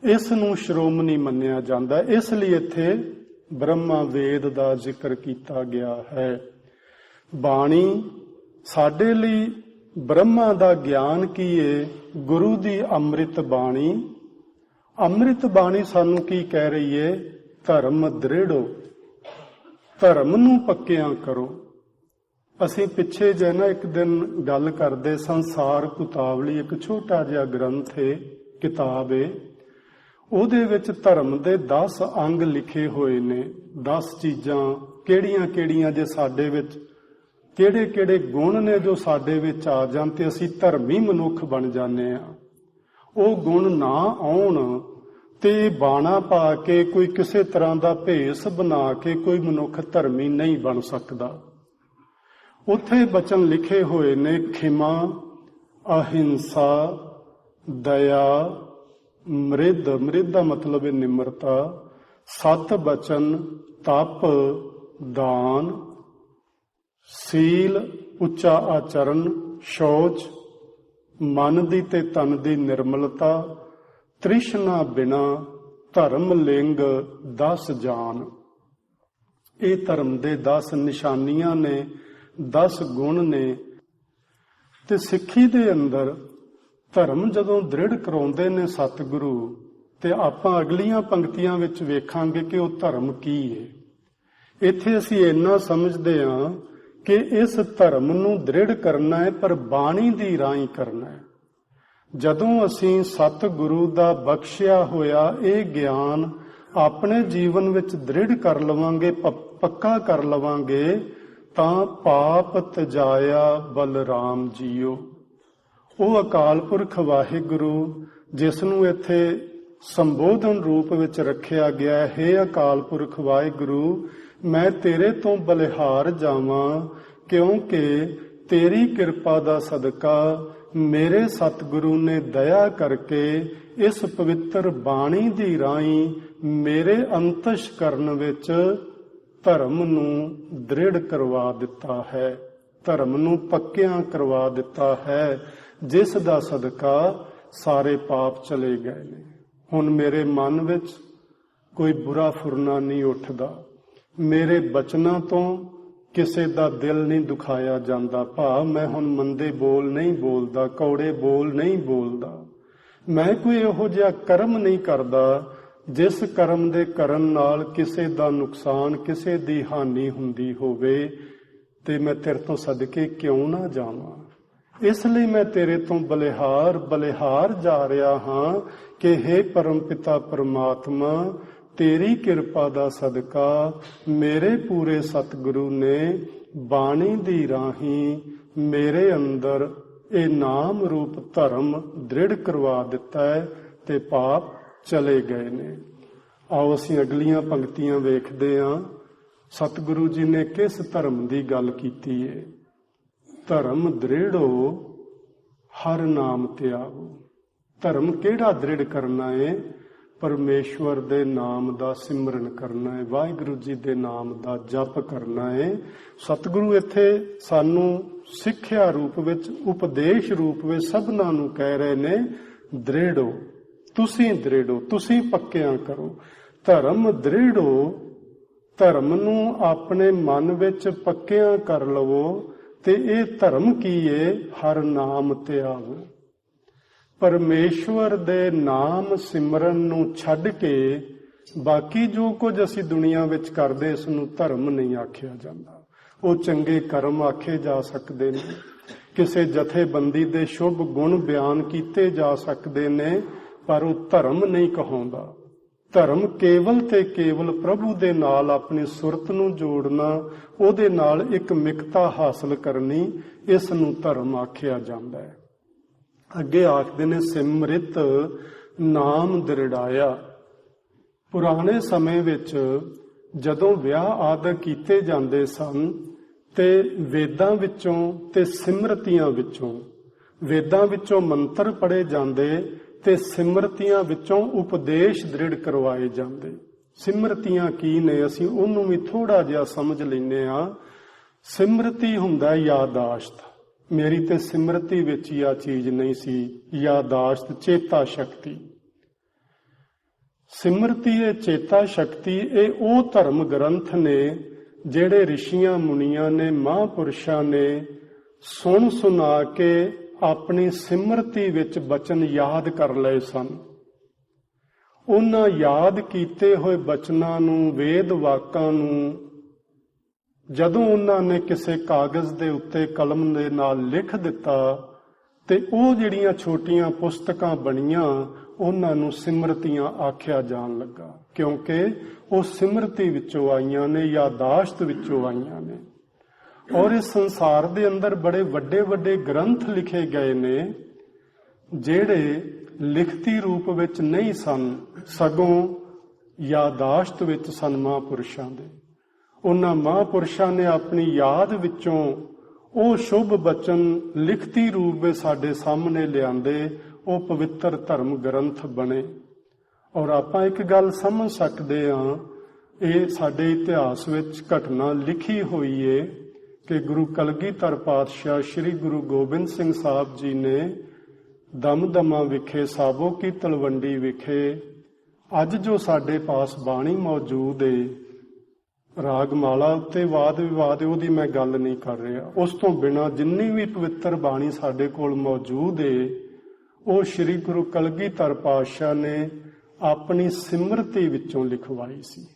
ਇਸ ਨੂੰ ਸ਼੍ਰੋਮਣੀ ਮੰਨਿਆ ਜਾਂਦਾ। ਇਸ ਲਈ ਇੱਥੇ ਬ੍ਰਹਮਾ ਵੇਦ ਦਾ ਜ਼ਿਕਰ ਕੀਤਾ ਗਿਆ ਹੈ। ਬਾਣੀ ਸਾਡੇ ਲਈ ਬ੍ਰਹਮਾ ਦਾ ਗਿਆਨ ਕੀ ਹੈ? ਗੁਰੂ ਦੀ ਅੰਮ੍ਰਿਤ ਬਾਣੀ। ਅੰਮ੍ਰਿਤ ਬਾਣੀ ਸਾਨੂੰ ਕੀ ਕਹਿ ਰਹੀ ਹੈ? ਧਰਮ ਦ੍ਰਿੜੋ, ਧਰਮ ਨੂੰ ਪੱਕਿਆਂ ਕਰੋ। ਅਸੀਂ ਪਿੱਛੇ ਜੇ ਨਾ ਇੱਕ ਦਿਨ ਗੱਲ ਕਰਦੇ, ਸੰਸਾਰ ਕੁਤਾਵਲੀ ਇੱਕ ਛੋਟਾ ਜਿਹਾ ਗ੍ਰੰਥ ਹੈ, ਕਿਤਾਬ ਹੈ, ਉਹਦੇ ਵਿੱਚ ਧਰਮ ਦੇ 10 ਅੰਗ ਲਿਖੇ ਹੋਏ ਨੇ। 10 ਚੀਜ਼ਾਂ ਕਿਹੜੀਆਂ-ਕਿਹੜੀਆਂ, ਜੇ ਸਾਡੇ ਵਿੱਚ ਕਿਹੜੇ-ਕਿਹੜੇ ਗੁਣ ਨੇ ਜੋ ਸਾਡੇ ਵਿੱਚ ਆ ਜਾਣ ਤੇ ਅਸੀਂ ਧਰਮੀ ਮਨੁੱਖ ਬਣ ਜਾਂਦੇ ਆ। ਉਹ ਗੁਣ ਨਾ ਆਉਣ ਤੇ ਬਾਣਾ ਪਾ ਕੇ, ਕੋਈ ਕਿਸੇ ਤਰ੍ਹਾਂ ਦਾ ਭੇਸ ਬਣਾ ਕੇ ਕੋਈ ਮਨੁੱਖ ਧਰਮੀ ਨਹੀਂ ਬਣ ਸਕਦਾ। ਉੱਥੇ ਬਚਨ ਲਿਖੇ ਹੋਏ ਨੇ, ਖਿਮਾ, ਅਹਿੰਸਾ, ਦਇਆ, ਮ੍ਰਿਦ, ਮ੍ਰਿਦ ਦਾ ਮਤਲਬ ਹੈ ਨਿਮਰਤਾ, ਸਤ ਬਚਨ, ਤਪ, ਦਾਨ, ਸੀਲ, ਉੱਚਾ ਆਚਰਨ, ਸ਼ੌਚ, ਮਨ ਦੀ ਤੇ ਤਨ ਦੀ ਨਿਰਮਲਤਾ, ਤ੍ਰਿਸ਼ਨਾ ਬਿਨਾ, ਧਰਮ ਲਿੰਗ, 10 ਜਾਨ। ਇਹ ਧਰਮ ਦੇ 10 ਨਿਸ਼ਾਨੀਆਂ ਨੇ, 10 ਗੁਣ ਨੇ। ਤੇ ਸਿੱਖੀ ਦੇ ਅੰਦਰ ਧਰਮ ਜਦੋਂ ਦ੍ਰਿੜ ਕਰਾਉਂਦੇ ਨੇ ਸਤਿਗੁਰੂ, ਤੇ ਆਪਾਂ ਅਗਲੀਆਂ ਪੰਕਤੀਆਂ ਵਿੱਚ ਵੇਖਾਂਗੇ ਕਿ ਉਹ ਧਰਮ ਕੀ ਹੈ। ਇੱਥੇ ਅਸੀਂ ਇੰਨਾ ਸਮਝਦੇ ਹਾਂ ਕਿ ਇਸ ਧਰਮ ਨੂੰ ਦ੍ਰਿੜ ਕਰਨਾ ਹੈ, ਪਰ ਬਾਣੀ ਦੀ ਰਾਹੀਂ ਕਰਨਾ ਹੈ। ਜਦੋਂ ਅਸੀਂ ਸਤਿਗੁਰੂ ਦਾ ਬਖਸ਼ਿਆ ਹੋਇਆ ਇਹ ਗਿਆਨ ਆਪਣੇ ਜੀਵਨ ਵਿੱਚ ਦ੍ਰਿੜ ਕਰ ਲਵਾਂਗੇ, ਪੱਕਾ ਕਰ ਲਵਾਂਗੇ, ਤਾਂ ਪਾਪ ਤਜਾਇਆ ਬਲਰਾਮ ਜੀਓ। ਉਹ ਅਕਾਲ ਪੁਰਖ ਵਾਹਿਗੁਰੂ, ਜਿਸ ਨੂੰ ਇੱਥੇ ਸੰਬੋਧਨ ਰੂਪ ਵਿੱਚ ਰੱਖਿਆ ਗਿਆ, ਹੈ ਅਕਾਲ ਪੁਰਖ ਵਾਹਿਗੁਰੂ, ਮੈਂ ਤੇਰੇ ਤੋਂ ਬਲਿਹਾਰ ਜਾਵਾਂ, ਕਿਉਂਕਿ ਤੇਰੀ ਕਿਰਪਾ ਦਾ ਸਦਕਾ ਮੇਰੇ ਸਤਿਗੁਰੂ ਨੇ ਦਇਆ ਕਰਕੇ ਇਸ ਪਵਿੱਤਰ ਬਾਣੀ ਦੀ ਰਾਹੀਂ ਮੇਰੇ ਅੰਤਸ਼ਕਰਨ ਵਿੱਚ ਧਰਮ ਨੂੰ ਦ੍ਰਿੜ ਕਰਵਾ ਦਿੱਤਾ ਹੈ, ਧਰਮ ਨੂੰ ਪੱਕਿਆਂ ਕਰਵਾ ਦਿੱਤਾ ਹੈ, ਜਿਸ ਦਾ ਸਦਕਾ ਸਾਰੇ ਪਾਪ ਚਲੇ ਗਏ ਨੇ। ਹੁਣ ਮੇਰੇ ਮਨ ਵਿੱਚ ਕੋਈ ਬੁਰਾ ਫੁਰਨਾ ਨਹੀਂ ਉੱਠਦਾ, ਮੇਰੇ ਬਚਨਾਂ ਤੋਂ ਕਿਸੇ ਦਾ ਦਿਲ ਨਹੀਂ ਦੁਖਾਇਆ ਜਾਂਦਾ। ਭਾਵ ਮੈਂ ਹੁਣ ਮੰਦੇ ਬੋਲ ਨਹੀਂ ਬੋਲਦਾ, ਕੌੜੇ ਬੋਲ ਨਹੀਂ ਬੋਲਦਾ। ਮੈਂ ਕੋਈ ਇਹੋ ਜਿਹਾ ਕਰਮ ਨਹੀਂ ਕਰਦਾ ਜਿਸ ਕਰਮ ਦੇ ਕਰਨ ਨਾਲ ਕਿਸੇ ਦਾ ਨੁਕਸਾਨ, ਕਿਸੇ ਦੀ ਹਾਨੀ ਹੁੰਦੀ ਹੋਵੇ, ਤੇ ਮੈਂ ਤੇਰੇ ਤੋਂ ਸਦਕੇ ਕਿਉਂ ਨਾ ਜਾਵਾਂ। ਇਸ ਲਈ ਮੈਂ ਤੇਰੇ ਤੋਂ ਬਲਿਹਾਰ ਜਾ ਰਿਹਾ ਹਾਂ ਕਿ ਹੇ ਪਰਮ ਪਿਤਾ ਪਰਮਾਤਮਾ, ਤੇਰੀ ਕਿਰਪਾ ਦਾ ਸਦਕਾ ਮੇਰੇ ਪੂਰੇ ਸਤਿਗੁਰੂ ਨੇ ਬਾਣੀ ਦੀ ਰਾਹੀਂ ਮੇਰੇ ਅੰਦਰ ਇਹ ਨਾਮ ਰੂਪ ਧਰਮ ਦ੍ਰਿੜ ਕਰਵਾ ਦਿੱਤਾ ਹੈ ਤੇ ਪਾਪ ਚਲੇ ਗਏ ਨੇ। ਆਓ ਅਸੀਂ ਅਗਲੀਆਂ ਪੰਕਤੀਆਂ ਵੇਖਦੇ ਹਾਂ। ਸਤਿਗੁਰੂ ਜੀ ਨੇ ਕਿਸ ਧਰਮ ਦੀ ਗੱਲ ਕੀਤੀ ਹੈ? ਧਰਮ ਦ੍ਰਿੜੋ ਹਰ ਨਾਮ ਧਿਆਵੋ। ਧਰਮ ਕਿਹੜਾ ਦ੍ਰਿੜ ਕਰਨਾ ਹੈ? ਪਰਮੇਸ਼ਵਰ ਦੇ ਨਾਮ ਦਾ ਸਿਮਰਨ ਕਰਨਾ ਹੈ, ਵਾਹਿਗੁਰੂ ਜੀ ਦੇ ਨਾਮ ਦਾ ਜਪ ਕਰਨਾ ਹੈ। ਸਤਿਗੁਰੂ ਇੱਥੇ ਸਾਨੂੰ ਸਿੱਖਿਆ ਰੂਪ ਵਿੱਚ, ਉਪਦੇਸ਼ ਰੂਪ ਵਿੱਚ ਸਭਨਾਂ ਨੂੰ ਕਹਿ ਰਹੇ ਨੇ, ਦ੍ਰਿੜੋ, ਤੁਸੀਂ ਦ੍ਰਿੜੋ, ਤੁਸੀਂ ਪੱਕਿਆਂ ਕਰੋ। ਧਰਮ ਦ੍ਰਿੜੋ, ਧਰਮ ਨੂੰ ਆਪਣੇ ਮਨ ਵਿੱਚ ਪੱਕਿਆਂ ਕਰ ਲਵੋ। ਤੇ ਇਹ ਧਰਮ ਕੀ ਏ? ਹਰ ਨਾਮ ਧਿਆਵੋ। ਪਰਮੇਸ਼ਵਰ ਦੇ ਨਾਮ ਸਿਮਰਨ ਨੂੰ ਛੱਡ ਕੇ ਬਾਕੀ ਜੋ ਕੁਝ ਅਸੀਂ ਦੁਨੀਆ ਵਿੱਚ ਕਰਦੇ, ਇਸ ਨੂੰ ਧਰਮ ਨਹੀਂ ਆਖਿਆ ਜਾਂਦਾ। ਉਹ ਚੰਗੇ ਕਰਮ ਆਖੇ ਜਾ ਸਕਦੇ ਨੇ, ਕਿਸੇ ਜਥੇਬੰਦੀ ਦੇ ਸ਼ੁਭ ਗੁਣ ਬਿਆਨ ਕੀਤੇ ਜਾ ਸਕਦੇ ਨੇ, ਪਰ ਉਹ ਧਰਮ ਨਹੀਂ ਕਹਾਉਂਦਾ। ਧਰਮ ਕੇਵਲ ਤੇ ਕੇਵਲ ਪ੍ਰਭੂ ਦੇ ਨਾਲ ਆਪਣੀ ਸੁਰਤ ਨੂੰ ਜੋੜਨਾ, ਉਹਦੇ ਨਾਲ ਇੱਕ ਮਿਕਤਾ ਹਾਸਲ ਕਰਨੀ, ਇਸ ਨੂੰ ਧਰਮ ਆਖਿਆ ਜਾਂਦਾ ਹੈ। ਅੱਗੇ ਆਖਦੇ ਨੇ ਸਿਮਰਿਤ ਨਾਮ ਦ੍ਰਿੜਾਇਆ। ਪੁਰਾਣੇ ਸਮੇਂ ਵਿੱਚ ਜਦੋਂ ਵਿਆਹ ਆਦਿ ਕੀਤੇ ਜਾਂਦੇ ਸਨ ਤੇ ਵੇਦਾਂ ਵਿੱਚੋਂ ਤੇ ਸਿਮਰਤੀਆਂ ਵਿੱਚੋਂ, ਵੇਦਾਂ ਵਿੱਚੋਂ ਮੰਤਰ ਪੜ੍ਹੇ ਜਾਂਦੇ ਤੇ ਸਿਮਰਤੀਆਂ ਵਿੱਚੋਂ ਉਪਦੇਸ਼ ਦ੍ਰਿੜ ਕਰਵਾਏ ਜਾਂਦੇ। ਸਿਮਰਤੀਆਂ ਕੀ ਨੇ? ਅਸੀਂ ਉਹਨੂੰ ਵੀ ਥੋੜਾ ਜਿਹਾ ਸਮਝ ਲੈਂਦੇ ਹਾਂ। ਸਿਮਰਤੀ ਹੁੰਦਾ ਯਾਦਾਸ਼ਤ। ਮੇਰੀ ਤੇ ਸਿਮਰਤੀ ਵਿੱਚ ਹੀ ਆ ਚੀਜ਼ ਨਹੀਂ ਸੀ, ਯਾਦਾਸ਼ਤ, ਚੇਤਾ ਸ਼ਕਤੀ। ਸਿਮਰਤੀ ਇਹ ਚੇਤਾ ਸ਼ਕਤੀ, ਇਹ ਉਹ ਧਰਮ ਗ੍ਰੰਥ ਨੇ ਜਿਹੜੇ ਰਿਸ਼ੀਆਂ ਮੁਨੀਆਂ ਨੇ, ਮਹਾਂਪੁਰਸ਼ਾਂ ਨੇ ਸੁਣ ਸੁਣਾ ਕੇ ਆਪਣੀ ਸਿਮਰਤੀ ਵਿੱਚ ਬਚਨ ਯਾਦ ਕਰ ਲਏ ਸਨ। ਉਹਨਾਂ ਯਾਦ ਕੀਤੇ ਹੋਏ ਬਚਨਾਂ ਨੂੰ, ਵੇਦ ਵਾਕਾਂ ਨੂੰ ਜਦੋਂ ਉਹਨਾਂ ਨੇ ਕਿਸੇ ਕਾਗਜ਼ ਦੇ ਉੱਤੇ ਕਲਮ ਦੇ ਨਾਲ ਲਿਖ ਦਿੱਤਾ ਤੇ ਉਹ ਜਿਹੜੀਆਂ ਛੋਟੀਆਂ ਪੁਸਤਕਾਂ ਬਣੀਆਂ, ਉਹਨਾਂ ਨੂੰ ਸਿਮਰਤੀਆਂ ਆਖਿਆ ਜਾਣ ਲੱਗਾ, ਕਿਉਂਕਿ ਉਹ ਸਿਮਰਤੀ ਵਿੱਚੋਂ ਆਈਆਂ ਨੇ, ਯਾਦਾਸ਼ਤ ਵਿੱਚੋਂ ਆਈਆਂ ਨੇ। ਔਰ ਇਸ ਸੰਸਾਰ ਦੇ ਅੰਦਰ ਬੜੇ ਵੱਡੇ ਵੱਡੇ ਗ੍ਰੰਥ ਲਿਖੇ ਗਏ ਨੇ ਜਿਹੜੇ ਲਿਖਤੀ ਰੂਪ ਵਿੱਚ ਨਹੀਂ ਸਨ, ਸਗੋਂ ਯਾਦਾਸ਼ਤ ਵਿੱਚ ਸਨ ਮਹਾਂਪੁਰਸ਼ਾਂ ਦੇ। ਉਹਨਾਂ ਮਹਾਂਪੁਰਸ਼ਾਂ ਨੇ ਆਪਣੀ ਯਾਦ ਵਿੱਚੋਂ ਉਹ ਸ਼ੁਭ ਬਚਨ ਲਿਖਤੀ ਰੂਪ ਵਿੱਚ ਸਾਡੇ ਸਾਹਮਣੇ ਲਿਆਂਦੇ, ਉਹ ਪਵਿੱਤਰ ਧਰਮ ਗ੍ਰੰਥ ਬਣੇ। ਔਰ ਆਪਾਂ ਇੱਕ ਗੱਲ ਸਮਝ ਸਕਦੇ ਹਾਂ, ਇਹ ਸਾਡੇ ਇਤਿਹਾਸ ਵਿੱਚ ਘਟਨਾ ਲਿਖੀ ਹੋਈ ਏ ਕਿ ਗੁਰੂ ਕਲਗੀਧਰ ਪਾਤਸ਼ਾਹ ਸ੍ਰੀ ਗੁਰੂ ਗੋਬਿੰਦ ਸਿੰਘ ਸਾਹਿਬ ਜੀ ਨੇ ਦਮਦਮਾ ਵਿਖੇ, ਸਾਬੋ ਕੀ ਤਲਵੰਡੀ ਵਿਖੇ, ਅੱਜ ਜੋ ਸਾਡੇ ਪਾਸ ਬਾਣੀ ਮੌਜੂਦ ਏ, ਰਾਗਮਾਲਾ ਉੱਤੇ ਵਾਦ ਵਿਵਾਦ, ਉਹਦੀ ਮੈਂ ਗੱਲ ਨਹੀਂ ਕਰ ਰਿਹਾ। ਉਸ ਤੋਂ ਬਿਨਾਂ ਜਿੰਨੀ ਵੀ ਪਵਿੱਤਰ ਬਾਣੀ ਸਾਡੇ ਕੋਲ ਮੌਜੂਦ ਏ, ਉਹ ਸ੍ਰੀ ਗੁਰੂ ਕਲਗੀਧਰ ਪਾਤਸ਼ਾਹ ਨੇ ਆਪਣੀ ਸਿਮਰਤੀ ਵਿੱਚੋਂ ਲਿਖਵਾਈ ਸੀ,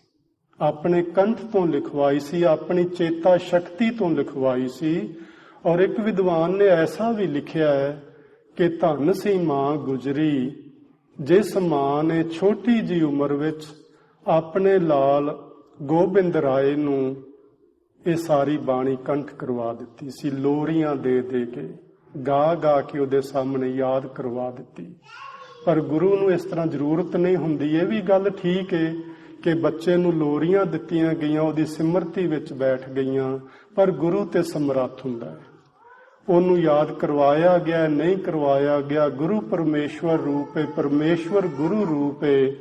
ਆਪਣੇ ਕੰਠ ਤੋਂ ਲਿਖਵਾਈ ਸੀ, ਆਪਣੀ ਚੇਤਾ ਸ਼ਕਤੀ ਤੋਂ ਲਿਖਵਾਈ ਸੀ। ਔਰ ਇੱਕ ਵਿਦਵਾਨ ਨੇ ਐਸਾ ਵੀ ਲਿਖਿਆ ਹੈ ਕਿ ਧੰਨ ਸੀ ਮਾਂ ਗੁਜਰੀ, ਜਿਸ ਮਾਂ ਨੇ ਛੋਟੀ ਜੀ ਉਮਰ ਵਿੱਚ ਆਪਣੇ ਲਾਲ ਗੋਬਿੰਦ ਰਾਏ ਨੂੰ ਇਹ ਸਾਰੀ ਬਾਣੀ ਕੰਠ ਕਰਵਾ ਦਿੱਤੀ ਸੀ, ਲੋਰੀਆਂ ਦੇ ਦੇ ਕੇ, ਗਾ ਗਾ ਕੇ ਉਹਦੇ ਸਾਹਮਣੇ ਯਾਦ ਕਰਵਾ ਦਿੱਤੀ। ਪਰ ਗੁਰੂ ਨੂੰ ਇਸ ਤਰ੍ਹਾਂ ਜ਼ਰੂਰਤ ਨਹੀਂ ਹੁੰਦੀ। ਇਹ ਵੀ ਗੱਲ ਠੀਕ ਹੈ ਕਿ ਬੱਚੇ ਨੂੰ ਲੋਰੀਆਂ ਦਿੱਤੀਆਂ ਗਈਆਂ, ਉਹਦੀ ਸਿਮਰਤੀ ਵਿੱਚ ਬੈਠ ਗਈਆਂ, ਪਰ ਗੁਰੂ ਤੇ ਸਮਰੱਥ ਹੁੰਦਾ ਹੈ। ਉਹਨੂੰ ਯਾਦ ਕਰਵਾਇਆ ਗਿਆ ਨਹੀਂ ਕਰਵਾਇਆ ਗਿਆ, ਗੁਰੂ ਪਰਮੇਸ਼ਵਰ ਰੂਪ ਹੈ, ਪਰਮੇਸ਼ਵਰ ਗੁਰੂ ਰੂਪ ਹੈ।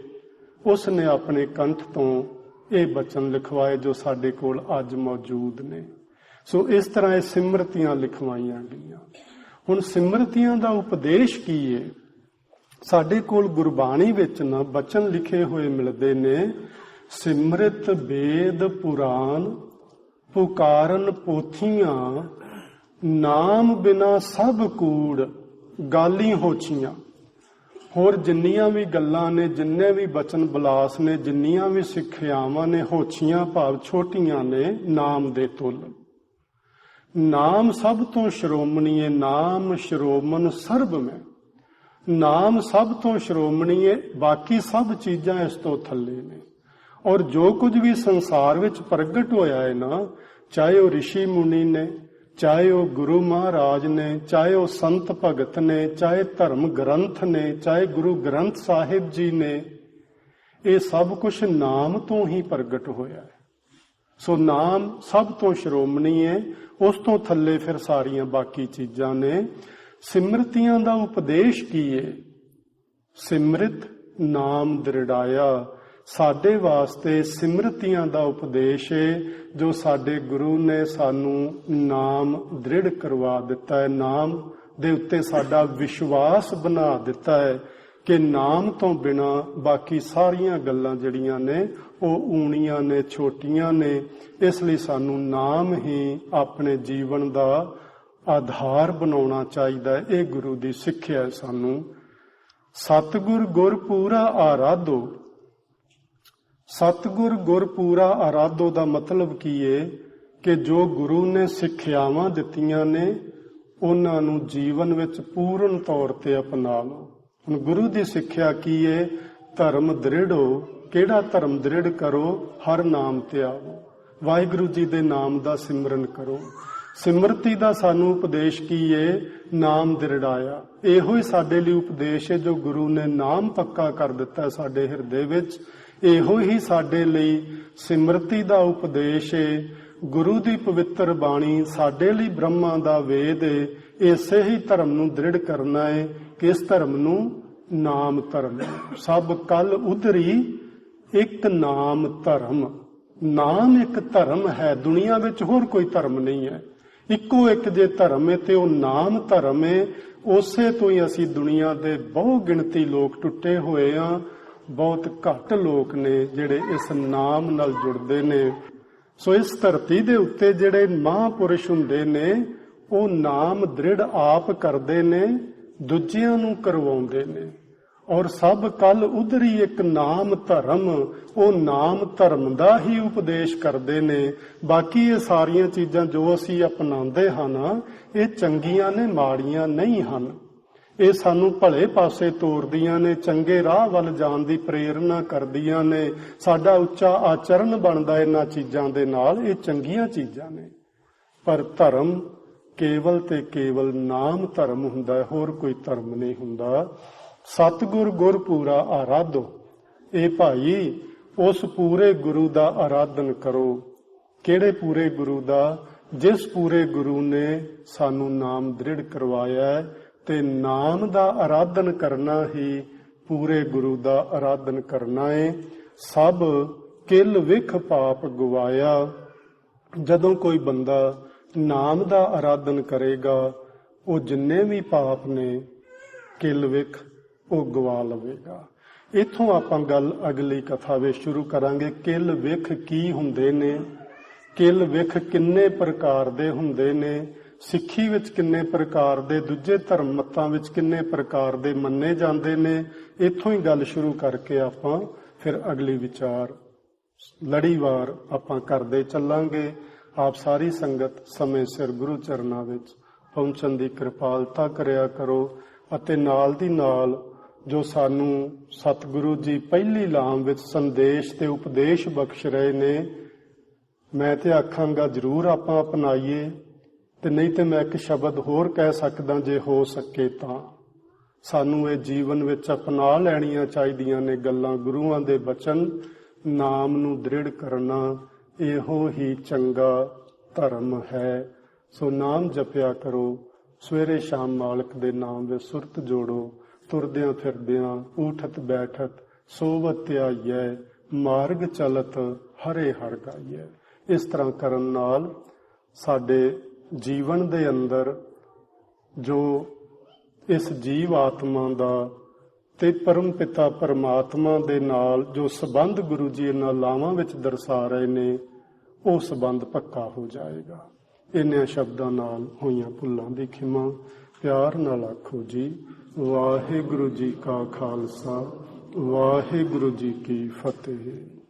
ਉਸ ਨੇ ਆਪਣੇ ਕੰਠ ਤੋਂ ਇਹ ਬਚਨ ਲਿਖਵਾਏ ਜੋ ਸਾਡੇ ਕੋਲ ਅੱਜ ਮੌਜੂਦ ਨੇ। ਸੋ ਇਸ ਤਰ੍ਹਾਂ ਇਹ ਸਿਮਰਤੀਆਂ ਲਿਖਵਾਈਆਂ ਗਈਆਂ। ਹੁਣ ਸਿਮਰਤੀਆਂ ਦਾ ਉਪਦੇਸ਼ ਕੀ ਹੈ? ਸਾਡੇ ਕੋਲ ਗੁਰਬਾਣੀ ਵਿੱਚ ਨਾ ਬਚਨ ਲਿਖੇ ਹੋਏ ਮਿਲਦੇ ਨੇ। ਸਿਮਰਿਤ ਵੇਦ ਪੁਰਾਨ ਪੁਕਾਰਨ ਪੋਥੀਆਂ, ਨਾਮ ਬਿਨਾ ਸਭ ਕੂੜ ਗਾਲੀ ਹੋਛੀਆਂ। ਹੋਰ ਜਿੰਨੀਆਂ ਵੀ ਗੱਲਾਂ ਨੇ, ਜਿੰਨੇ ਵੀ ਬਚਨ ਬਲਾਸ ਨੇ, ਜਿੰਨੀਆਂ ਵੀ ਸਿੱਖਿਆਵਾਂ ਨੇ, ਹੋਛੀਆਂ ਭਾਵ ਛੋਟੀਆਂ ਨੇ ਨਾਮ ਦੇ ਤੁਲ। ਨਾਮ ਸਭ ਤੋਂ ਸ਼੍ਰੋਮਣੀ ਹੈ, ਨਾਮ ਸ਼੍ਰੋਮਣ ਸਰਬ ਮੈਂ। ਨਾਮ ਸਭ ਤੋਂ ਸ਼੍ਰੋਮਣੀ ਹੈ, ਬਾਕੀ ਸਭ ਚੀਜ਼ਾਂ ਇਸ ਤੋਂ ਥੱਲੇ ਨੇ। ਔਰ ਜੋ ਕੁਝ ਵੀ ਸੰਸਾਰ ਵਿੱਚ ਪ੍ਰਗਟ ਹੋਇਆ ਹੈ ਨਾ, ਚਾਹੇ ਉਹ ਰਿਸ਼ੀ ਮੁਨੀ ਨੇ, ਚਾਹੇ ਉਹ ਗੁਰੂ ਮਹਾਰਾਜ ਨੇ, ਚਾਹੇ ਉਹ ਸੰਤ ਭਗਤ ਨੇ, ਚਾਹੇ ਧਰਮ ਗ੍ਰੰਥ ਨੇ, ਚਾਹੇ ਗੁਰੂ ਗ੍ਰੰਥ ਸਾਹਿਬ ਜੀ ਨੇ, ਇਹ ਸਭ ਕੁਝ ਨਾਮ ਤੋਂ ਹੀ ਪ੍ਰਗਟ ਹੋਇਆ ਹੈ। ਸੋ ਨਾਮ ਸਭ ਤੋਂ ਸ਼੍ਰੋਮਣੀ ਹੈ, ਉਸ ਤੋਂ ਥੱਲੇ ਫਿਰ ਸਾਰੀਆਂ ਬਾਕੀ ਚੀਜ਼ਾਂ ਨੇ। ਸਿਮਰਤੀਆਂ ਦਾ ਉਪਦੇਸ਼ ਕੀ ਹੈ? ਸਿਮਰਿਤ ਨਾਮ ਦ੍ਰਿੜਾਇਆ। ਸਾਡੇ ਵਾਸਤੇ ਸਿਮਰਤੀਆਂ ਦਾ ਉਪਦੇਸ਼ ਹੈ, ਜੋ ਸਾਡੇ ਗੁਰੂ ਨੇ ਸਾਨੂੰ ਨਾਮ ਦ੍ਰਿੜ ਕਰਵਾ ਦਿੱਤਾ ਹੈ। ਨਾਮ ਦੇ ਉੱਤੇ ਸਾਡਾ ਵਿਸ਼ਵਾਸ ਬਣਾ ਦਿੱਤਾ ਹੈ ਕਿ ਨਾਮ ਤੋਂ ਬਿਨਾ ਬਾਕੀ ਸਾਰੀਆਂ ਗੱਲਾਂ ਜਿਹੜੀਆਂ ਨੇ ਉਹ ਊਣੀਆਂ ਨੇ, ਛੋਟੀਆਂ ਨੇ। ਇਸ ਲਈ ਸਾਨੂੰ ਨਾਮ ਹੀ ਆਪਣੇ ਜੀਵਨ ਦਾ ਆਧਾਰ ਬਣਾਉਣਾ ਚਾਹੀਦਾ ਹੈ। ਇਹ ਗੁਰੂ ਦੀ ਸਿੱਖਿਆ ਹੈ ਸਾਨੂੰ। ਸਤਿਗੁਰ ਗੁਰ ਪੂਰਾ ਆਰਾਧੋ। ਸਤਿਗੁਰ ਗੁਰ ਪੂਰਾ ਆਰਾਧੋ ਦਾ ਮਤਲਬ ਕੀ ਹੈ ਕਿ ਜੋ ਗੁਰੂ ਨੇ ਸਿੱਖਿਆਵਾਂ ਦਿੱਤੀਆਂ ਨੇ ਉਹਨਾਂ ਨੂੰ ਜੀਵਨ ਵਿੱਚ ਪੂਰਨ ਤੌਰ ਤੇ ਅਪਣਾ ਲਓ। ਹੁਣ ਗੁਰੂ ਦੀ ਸਿੱਖਿਆ ਕੀ ਹੈ? ਧਰਮ ਦ੍ਰਿੜੋ। ਕਿਹੜਾ ਧਰਮ ਦ੍ਰਿੜ ਕਰੋ? ਹਰ ਨਾਮ ਤੇ ਆਵੋ, ਵਾਹਿਗੁਰੂ ਜੀ ਦੇ ਨਾਮ ਦਾ ਸਿਮਰਨ ਕਰੋ। ਸਿਮਰਤੀ ਦਾ ਸਾਨੂੰ ਉਪਦੇਸ਼ ਕੀ ਹੈ? ਨਾਮ ਦ੍ਰਿੜਾਇਆ। ਇਹੋ ਹੀ ਸਾਡੇ ਲਈ ਉਪਦੇਸ਼ ਹੈ ਜੋ ਗੁਰੂ ਨੇ ਨਾਮ ਪੱਕਾ ਕਰ ਦਿੱਤਾ ਸਾਡੇ ਹਿਰਦੇ ਵਿੱਚ। ਇਹੋ ਹੀ ਸਾਡੇ ਲਈ ਸਿਮਰਤੀ ਦਾ ਉਪਦੇਸ਼ ਹੈ। ਗੁਰੂ ਦੀ ਪਵਿੱਤਰ ਬਾਣੀ ਸਾਡੇ ਲਈ ਬ੍ਰਹਮਾ ਦਾ ਵੇਦ ਹੈ। ਇਸੇ ਹੀ ਧਰਮ ਨੂੰ ਦ੍ਰਿੜ ਕਰਨਾ ਹੈ। ਕਿਸ ਧਰਮ ਨੂੰ? ਨਾਮ ਧਰਮ। ਸਭ ਕਲ ਉਧਰੀ ਇੱਕ ਨਾਮ ਧਰਮ। ਨਾਮ ਇੱਕ ਧਰਮ ਹੈ, ਦੁਨੀਆ ਵਿੱਚ ਹੋਰ ਕੋਈ ਧਰਮ ਨਹੀਂ ਹੈ। ਇੱਕੋ ਇੱਕ ਜੇ ਧਰਮ ਹੈ ਤੇ ਉਹ ਨਾਮ ਧਰਮ ਹੈ। ਉਸੇ ਤੋਂ ਹੀ ਅਸੀਂ ਦੁਨੀਆ ਦੇ ਬਹੁ ਗਿਣਤੀ ਲੋਕ ਟੁੱਟੇ ਹੋਏ ਆ। ਬਹੁਤ ਘੱਟ ਲੋਕ ਨੇ ਜਿਹੜੇ ਇਸ ਨਾਮ ਨਾਲ ਜੁੜਦੇ ਨੇ। ਸੋ ਇਸ ਧਰਤੀ ਦੇ ਉੱਤੇ ਜਿਹੜੇ ਮਹਾਂਪੁਰਸ਼ ਹੁੰਦੇ ਨੇ ਉਹ ਨਾਮ ਦ੍ਰਿੜ ਆਪ ਕਰਦੇ ਨੇ, ਦੂਜਿਆਂ ਨੂੰ ਕਰਵਾਉਂਦੇ ਨੇ। ਔਰ ਸਭ ਕਲ ਉਧਰੀ ਇੱਕ ਨਾਮ ਧਰਮ, ਉਹ ਨਾਮ ਧਰਮ ਦਾ ਹੀ ਉਪਦੇਸ਼ ਕਰਦੇ ਨੇ। ਬਾਕੀ ਇਹ ਸਾਰੀਆਂ ਚੀਜ਼ਾਂ ਜੋ ਅਸੀਂ ਅਪਣਾਉਂਦੇ ਹਨ ਇਹ ਚੰਗੀਆਂ ਨੇ, ਮਾੜੀਆਂ ਨਹੀਂ ਹਨ। ਇਹ ਸਾਨੂੰ ਭਲੇ ਪਾਸੇ ਤੋਰਦੀਆਂ ਨੇ, ਚੰਗੇ ਰਾਹ ਵੱਲ ਜਾਣ ਦੀ ਪ੍ਰੇਰਨਾ ਕਰਦੀਆਂ ਨੇ। ਸਾਡਾ ਉੱਚਾ ਆਚਰਨ ਬਣਦਾ ਇਹਨਾਂ ਚੀਜ਼ਾਂ ਦੇ ਨਾਲ। ਇਹ ਚੰਗੀਆਂ ਚੀਜ਼ਾਂ ਨੇ। ਪਰ ਧਰਮ ਕੇਵਲ ਤੇ ਕੇਵਲ ਨਾਮ ਧਰਮ ਹੁੰਦਾ ਹੈ, ਹੋਰ ਕੋਈ ਧਰਮ ਨਹੀਂ ਹੁੰਦਾ। ਸਤਿਗੁਰ ਗੁਰ ਪੂਰਾ ਆਰਾਧੋ। ਇਹ ਭਾਈ ਉਸ ਪੂਰੇ ਗੁਰੂ ਦਾ ਆਰਾਧਨ ਕਰੋ। ਕਿਹੜੇ ਪੂਰੇ ਗੁਰੂ ਦਾ? ਜਿਸ ਪੂਰੇ ਗੁਰੂ ਨੇ ਸਾਨੂੰ ਨਾਮ ਦ੍ਰਿੜ ਕਰਵਾਇਆ ਹੈ। ਤੇ ਨਾਮ ਦਾ ਆਰਾਧਨ ਕਰਨਾ ਹੀ ਪੂਰੇ ਗੁਰੂ ਦਾ ਆਰਾਧਨ ਕਰਨਾ ਹੈ। ਸਭ ਕਿਲ ਵਿਖ ਪਾਪ ਗਵਾਇਆ। ਜਦੋਂ ਕੋਈ ਬੰਦਾ ਨਾਮ ਦਾ ਆਰਾਧਨ ਕਰੇਗਾ ਉਹ ਜਿੰਨੇ ਵੀ ਪਾਪ ਨੇ ਕਿਲ ਵਿਖ ਉਹ ਗਵਾ ਲਵੇਗਾ। ਇੱਥੋਂ ਆਪਾਂ ਗੱਲ ਅਗਲੀ ਕਥਾ ਵਿੱਚ ਸ਼ੁਰੂ ਕਰਾਂਗੇ। ਕਿਲ ਵਿਖ ਕੀ ਹੁੰਦੇ ਨੇ? ਕਿਲ ਵਿਖ ਕਿੰਨੇ ਪ੍ਰਕਾਰ ਦੇ ਹੁੰਦੇ ਨੇ? ਸਿੱਖੀ ਵਿੱਚ ਕਿੰਨੇ ਪ੍ਰਕਾਰ ਦੇ, ਦੂਜੇ ਧਰਮ ਮਤਾਂ ਵਿੱਚ ਕਿੰਨੇ ਪ੍ਰਕਾਰ ਦੇ ਮੰਨੇ ਜਾਂਦੇ ਨੇ? ਇੱਥੋਂ ਹੀ ਗੱਲ ਸ਼ੁਰੂ ਕਰਕੇ ਆਪਾਂ ਫਿਰ ਅਗਲੀ ਵਿਚਾਰ ਲੜੀਵਾਰ ਆਪਾਂ ਕਰਦੇ ਚੱਲਾਂਗੇ। ਆਪ ਸਾਰੀ ਸੰਗਤ ਸਮੇਂ ਸਿਰ ਗੁਰੂ ਚਰਨਾਂ ਵਿੱਚ ਪਹੁੰਚਣ ਦੀ ਕਿਰਪਾਲਤਾ ਕਰਿਆ ਕਰੋ ਅਤੇ ਨਾਲ ਦੀ ਨਾਲ ਜੋ ਸਾਨੂੰ ਸਤਿਗੁਰੂ ਜੀ ਪਹਿਲੀ ਲਾਮ ਵਿੱਚ ਸੰਦੇਸ਼ ਤੇ ਉਪਦੇਸ਼ ਬਖਸ਼ ਰਹੇ ਨੇ, ਮੈਂ ਤੇ ਆਖਾਂਗਾ ਜ਼ਰੂਰ ਆਪਾਂ ਅਪਣਾਈਏ। ਤੇ ਨਹੀਂ ਤੇ ਮੈਂ ਇੱਕ ਸ਼ਬਦ ਹੋਰ ਕਹਿ ਸਕਦਾ, ਜੇ ਹੋ ਸਕੇ ਤਾਂ ਸਾਨੂੰ ਇਹ ਜੀਵਨ ਵਿੱਚ ਅਪਣਾ ਲੈਣੀਆਂ ਚਾਹੀਦੀਆਂ ਨੇ ਗੱਲਾਂ। ਗੁਰੂਆਂ ਦੇ ਬਚਨ, ਨਾਮ ਨੂੰ ਦ੍ਰਿੜ ਕਰਨਾ, ਇਹੋ ਹੀ ਚੰਗਾ ਧਰਮ ਹੈ। ਸੋ ਨਾਮ ਜਪਿਆ ਕਰੋ, ਸਵੇਰੇ ਸ਼ਾਮ ਮਾਲਕ ਦੇ ਨਾਮ ਵਿੱਚ ਸੁਰਤ ਜੋੜੋ। ਤੁਰਦਿਆਂ ਫਿਰਦਿਆਂ ਊਠਤ ਬੈਠਤ ਸੋਵਤ ਧਿਆਈਐ, ਮਾਰਗ ਚਲਤ ਹਰੇ ਹਰਿ ਗਾਈਐ। ਇਸ ਤਰ੍ਹਾਂ ਕਰਨ ਨਾਲ ਸਾਡੇ ਜੀਵਨ ਦੇ ਅੰਦਰ ਜੋ ਇਸ ਜੀਵ ਆਤਮਾ ਦਾ ਤੇ ਪਰਮ ਪਿਤਾ ਪਰਮਾਤਮਾ ਦੇ ਨਾਲ ਜੋ ਸੰਬੰਧ ਗੁਰੂ ਜੀ ਇਹਨਾਂ ਲਾਵਾਂ ਵਿੱਚ ਦਰਸਾ ਰਹੇ ਨੇ, ਉਹ ਸੰਬੰਧ ਪੱਕਾ ਹੋ ਜਾਏਗਾ। ਇਹਨਾਂ ਸ਼ਬਦਾਂ ਨਾਲ ਹੋਈਆਂ ਭੁੱਲਾਂ ਦੀ ਖਿਮਾ ਪਿਆਰ ਨਾਲ ਆਖੋ ਜੀ। ਵਾਹਿਗੁਰੂ ਜੀ ਕਾ ਖਾਲਸਾ, ਵਾਹਿਗੁਰੂ ਜੀ ਕੀ ਫਤਿਹ।